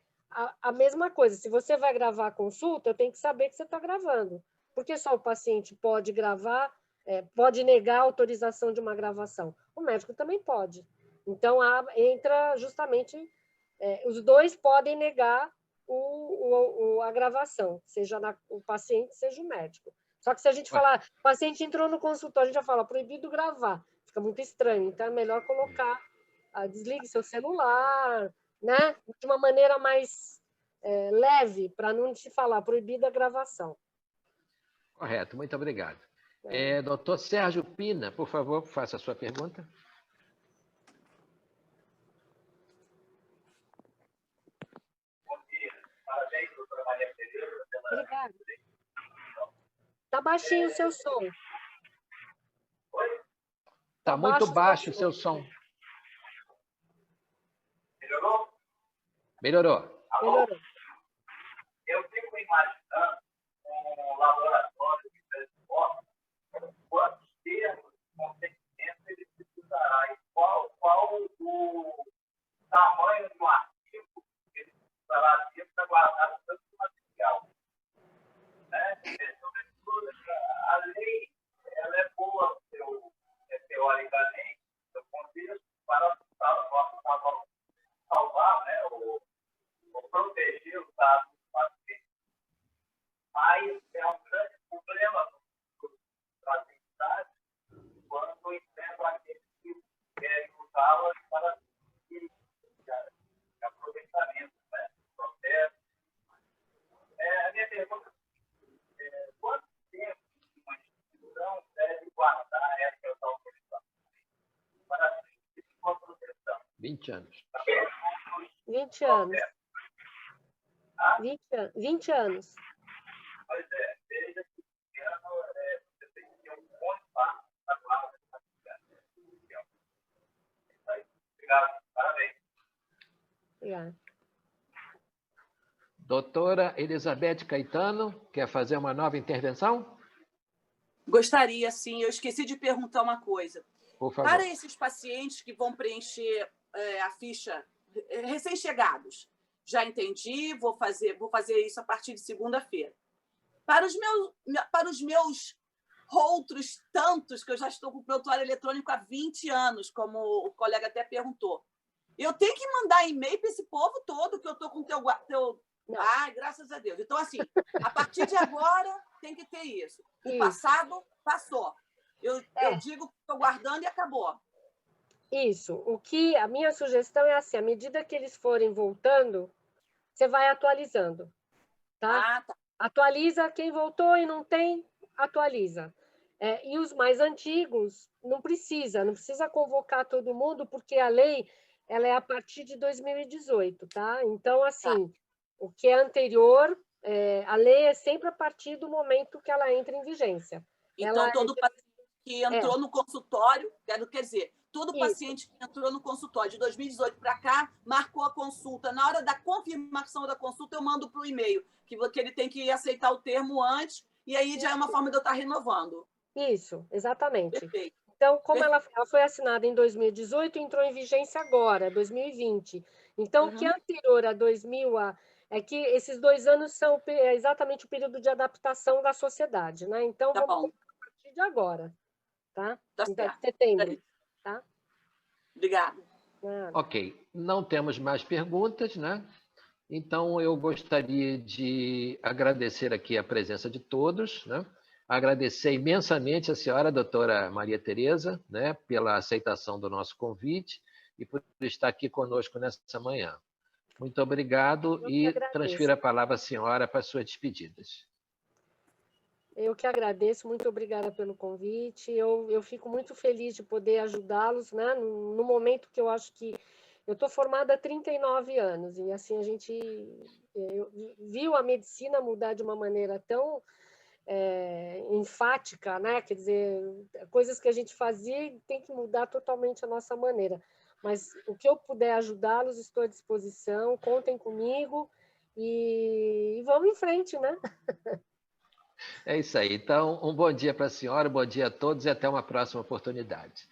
a mesma coisa. Se você vai gravar a consulta, eu tenho que saber que você está gravando. Porque só o paciente pode gravar, pode negar a autorização de uma gravação. O médico também pode. Então, entra justamente... os dois podem negar a gravação, seja o paciente, seja o médico. Só que se a gente falar, o paciente entrou no consultório, a gente já fala, proibido gravar, fica muito estranho. Então, é melhor colocar, desligue seu celular, né? De uma maneira mais leve, para não te falar, proibida a gravação. Correto, muito obrigado. Doutor Sérgio Pina, por favor, faça a sua pergunta. Obrigada. Está baixinho o seu som. Está muito baixo o seu som. Melhorou? Melhorou. Melhorou. Eu fico imaginando um laboratório de transporte, quantos termos de consentimento ele precisará e qual o tamanho do arquivo que ele precisará ter para guardar tanto material. Né? Sobretudo, a lei ela é boa teoricamente, no contexto, para salvar, né, ou proteger os dados do paciente. Mas é um grande problema para as entidades quando enfrentam aqueles que querem usá-las para aproveitamento, né, do processo. A minha pergunta é quanto tempo uma instituição deve guardar essas autorizações para a proteção? 20 anos. 20 anos. 20 anos. Pois é, desde esse ano você tem que ter um bom espaço para guardar essa atividade. Obrigado, parabéns. Obrigada. Doutora Elizabeth Caetano, quer fazer uma nova intervenção? Gostaria, sim. Eu esqueci de perguntar uma coisa. Por favor. Para esses pacientes que vão preencher a ficha recém-chegados, já entendi, vou fazer isso a partir de segunda-feira. Para os meus outros tantos, que eu já estou com o prontuário eletrônico há 20 anos, como o colega até perguntou, eu tenho que mandar e-mail para esse povo todo que eu estou com o teu... Ai, graças a Deus. Então, assim, a partir de agora tem que ter isso. O passado passou. Eu digo que estou guardando e acabou. Isso. A minha sugestão é assim, à medida que eles forem voltando, você vai atualizando. Tá? Tá. Atualiza quem voltou e não tem, atualiza. E os mais antigos, não precisa convocar todo mundo, porque a lei ela é a partir de 2018, tá? Então, assim, o que é anterior, a lei é sempre a partir do momento que ela entra em vigência. Então, todo paciente que entrou no consultório, quer dizer, todo paciente que entrou no consultório de 2018 para cá, marcou a consulta. Na hora da confirmação da consulta, eu mando para o e-mail, que ele tem que aceitar o termo antes, e aí já é uma forma de eu estar renovando. Isso, exatamente. Perfeito. Então, como ela foi assinada em 2018, entrou em vigência agora, 2020. Então, o que é anterior a 2000, é que esses 2 anos são exatamente o período de adaptação da sociedade, né? Então, vamos a partir de agora, tá? Então, setembro, tá? Obrigada. Ok, não temos mais perguntas, né? Então, eu gostaria de agradecer aqui a presença de todos, né? Agradecer imensamente a senhora, doutora Maria Tereza, né, pela aceitação do nosso convite e por estar aqui conosco nessa manhã. Muito obrigado e transfiro a palavra à senhora para as suas despedidas. Eu que agradeço, muito obrigada pelo convite. Eu fico muito feliz de poder ajudá-los, né? No momento que eu acho que... Eu estou formada há 39 anos e assim a gente viu a medicina mudar de uma maneira tão enfática, né? Quer dizer, coisas que a gente fazia tem que mudar totalmente a nossa maneira. Mas o que eu puder ajudá-los, estou à disposição, contem comigo e vamos em frente, né? É isso aí. Então, um bom dia para a senhora, um bom dia a todos e até uma próxima oportunidade.